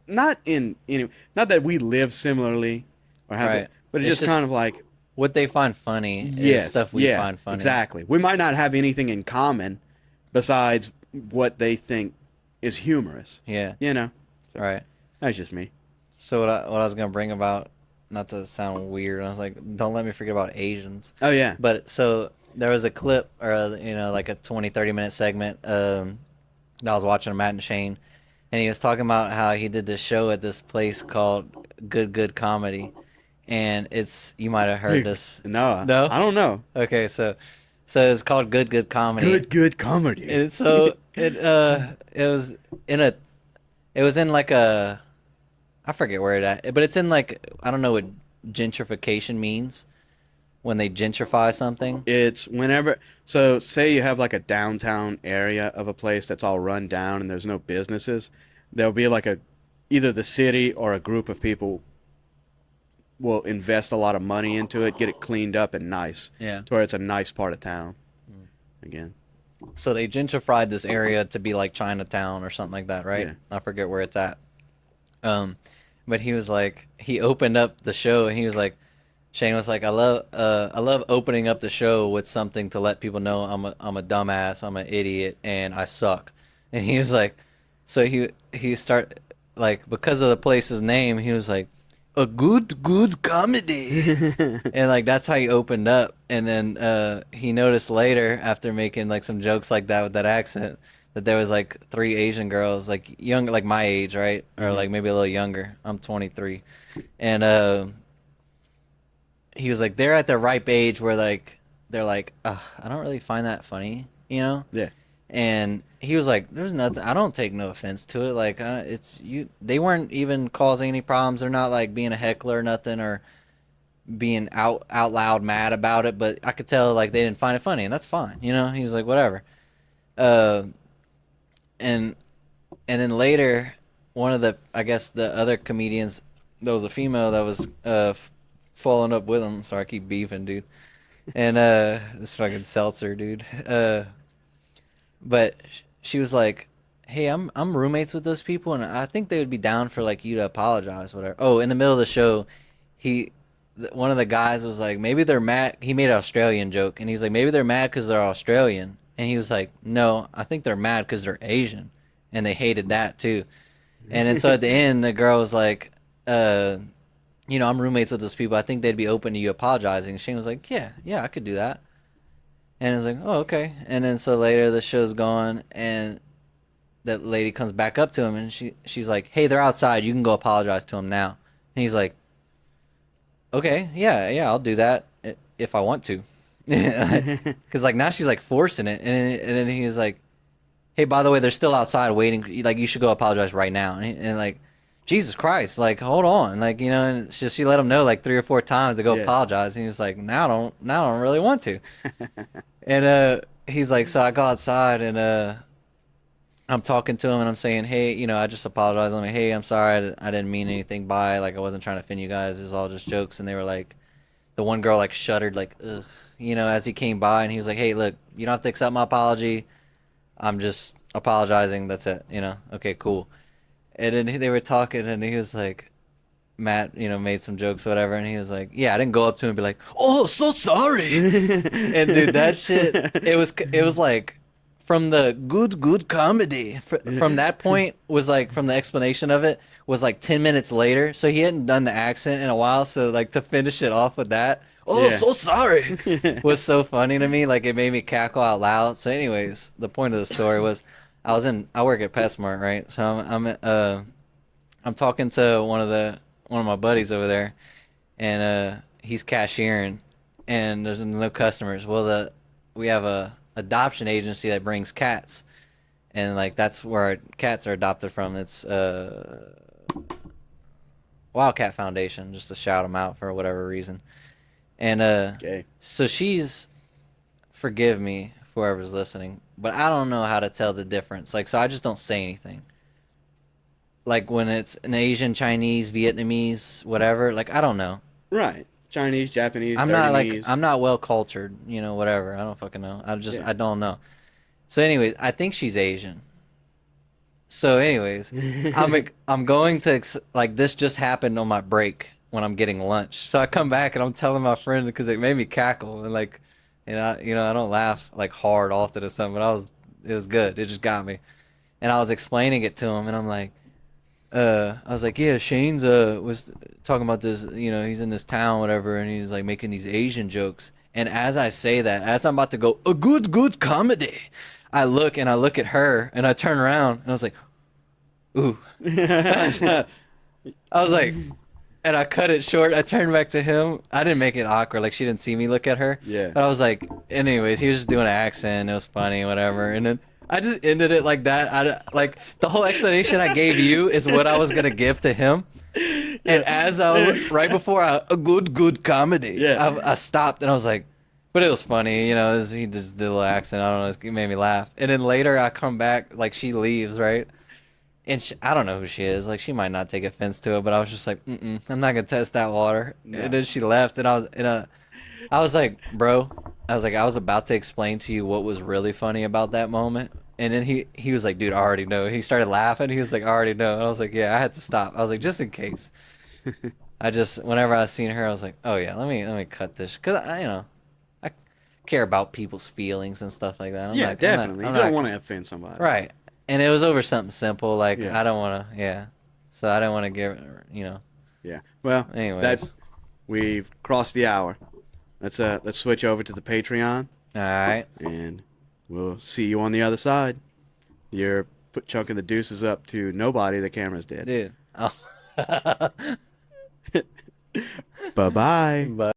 S4: Not that we live similarly, or have
S3: Right.
S4: it, but it's
S3: It's
S4: just kind of like.
S3: What they find funny is
S4: Yes,
S3: stuff we find funny.
S4: Exactly. We might not have anything in common, besides what they think is humorous.
S3: Yeah.
S4: You know. So,
S3: Right.
S4: That's just me.
S3: So what I was gonna bring about, not to sound weird, I was like, don't let me forget about Asians.
S4: Oh yeah.
S3: But so there was a clip, or like a 20-30 minute segment that I was watching Matt and Shane, and he was talking about how he did this show at this place called Good Comedy, and you might have heard this.
S4: No.
S3: No?
S4: I don't know.
S3: Okay, so it's called Good Comedy.
S4: Good comedy.
S3: And so it was in like a, I forget where it at, but it's in like, I don't know what gentrification means, when they gentrify something.
S4: It's whenever, so say you have like a downtown area of a place that's all run down and there's no businesses, there'll be like either the city or a group of people will invest a lot of money into it, get it cleaned up and nice.
S3: Yeah.
S4: To where it's a nice part of town. Again.
S3: So they gentrified this area to be like Chinatown or something like that, right?
S4: Yeah.
S3: I forget where it's at. But he was like, he opened up the show and he was like, Shane was like, I love opening up the show with something to let people know I'm a dumbass, I'm an idiot, and I suck. And he was like, so he start like, because of the place's name, he was like, a good comedy. And like that's how he opened up. And then he noticed later, after making like some jokes like that with that accent, that there was like 3 Asian girls, like young, like my age, right? Or like maybe a little younger. I'm 23. And he was like, they're at the ripe age where like they're like, I don't really find that funny, you know?
S4: Yeah.
S3: And he was like, there's nothing, I don't take no offense to it. Like, it's you, they weren't even causing any problems. They're not like being a heckler or nothing, or being out loud mad about it. But I could tell like they didn't find it funny, and that's fine. You know, he's like, whatever. And then later, one of I guess the other comedians, there was a female that was following up with him. Sorry, I keep beefing, dude. And this fucking seltzer, dude. But she was like, hey, I'm roommates with those people, and I think they would be down for like you to apologize, whatever. Oh, in the middle of the show, one of the guys was like, maybe they're mad. He made an Australian joke, and he's like, maybe they're mad because they're Australian. And he was like, no, I think they're mad because they're Asian, and they hated that too. And then so at the end, the girl was like, I'm roommates with those people. I think they'd be open to you apologizing. Shane was like, yeah, I could do that. And I was like, oh, okay. And then so later the show's gone, and that lady comes back up to him, and she's like, hey, they're outside. You can go apologize to them now. And he's like, okay, yeah, I'll do that if I want to. Because like now she's like forcing it. And then he was like, hey, by the way, they're still outside waiting. Like, you should go apologize right now. And like, Jesus Christ, like, hold on. Like, and she let him know like 3 or 4 times to go apologize. And he was like, now I don't really want to. And he's like, so I go outside, and I'm talking to him and I'm saying, hey, you know, I just apologize. I'm like, hey, I'm sorry. I didn't mean anything by it. Like, I wasn't trying to offend you guys. It was all just jokes. And they were like, the one girl like shuddered, like, ugh, you know, as he came by and he was like, hey, look, you don't have to accept my apology. I'm just apologizing. That's it. You know, okay, cool. And then they were talking and he was like, Matt, you know, made some jokes or whatever. And he was like, yeah, I didn't go up to him and be like, oh, so sorry. And dude, that shit, it was like from the good comedy from that point was like from the explanation of it was like 10 minutes later. So he hadn't done the accent in a while. So like to finish it off with that, oh,
S4: Yeah.
S3: so sorry, was so funny to me. Like it made me cackle out loud. So anyways, the point of the story was I work at PetSmart, right? So I'm talking to one of my buddies over there, and he's cashiering, and there's no customers. Well, we have a adoption agency that brings cats, and like that's where our cats are adopted from. It's Wildcat Foundation, just to shout them out for whatever reason. And
S4: Okay.
S3: so she's, forgive me, whoever's listening, but I don't know how to tell the difference. Like, so I just don't say anything. Like when it's an Asian, Chinese, Vietnamese, whatever. Like I don't know.
S4: Right. Chinese, Japanese, Vietnamese.
S3: I'm not well cultured, you know, whatever. I don't fucking know.
S4: Yeah.
S3: I don't know. So anyways, I think she's Asian. So anyways, I'm going to like this just happened on my break when I'm getting lunch. So I come back and I'm telling my friend because it made me cackle and like, and I, you know, I don't laugh like hard often or something, but it was good. It just got me. And I was explaining it to him and I'm like, I was like, yeah, Shane's was talking about this, you know, he's in this town, whatever, and he's like making these Asian jokes. And as I say that, as I'm about to go, a good comedy, I look at her and I turn around and I was like, ooh. I was like, and I cut it short. I turned back to him. I didn't make it awkward, like she didn't see me look at her.
S4: Yeah.
S3: But I was like, anyways, he was just doing an accent. It was funny, whatever. And then I just ended it like that. Like the whole explanation I gave you is what I was gonna give to him. And as I was right before a good comedy,
S4: Yeah.
S3: I stopped and I was like, but it was funny, you know. He just did a little accent. I don't know. It made me laugh. And then later I come back, like she leaves, right? And I don't know who she is. Like she might not take offense to it, but I was just like, I'm not gonna test that water.
S4: No.
S3: And then she left, and I was like, bro, I was about to explain to you what was really funny about that moment. And then he was like, dude, I already know. He started laughing. He was like, I already know. And I was like, yeah, I had to stop. I was like, just in case. Whenever I seen her, I was like, oh yeah, let me cut this, cause you know, I care about people's feelings and stuff like that.
S4: Yeah, definitely. You don't want to offend somebody.
S3: Right. And it was over something simple, like
S4: Yeah.
S3: I don't want to, yeah. So I don't want to give, you know.
S4: Yeah. Well,
S3: Anyways,
S4: we've crossed the hour. Let's switch over to the Patreon,
S3: all right.
S4: and we'll see you on the other side. You're chucking the deuces up to nobody. The camera's dead.
S3: Dude. Oh.
S4: Bye-bye.
S3: But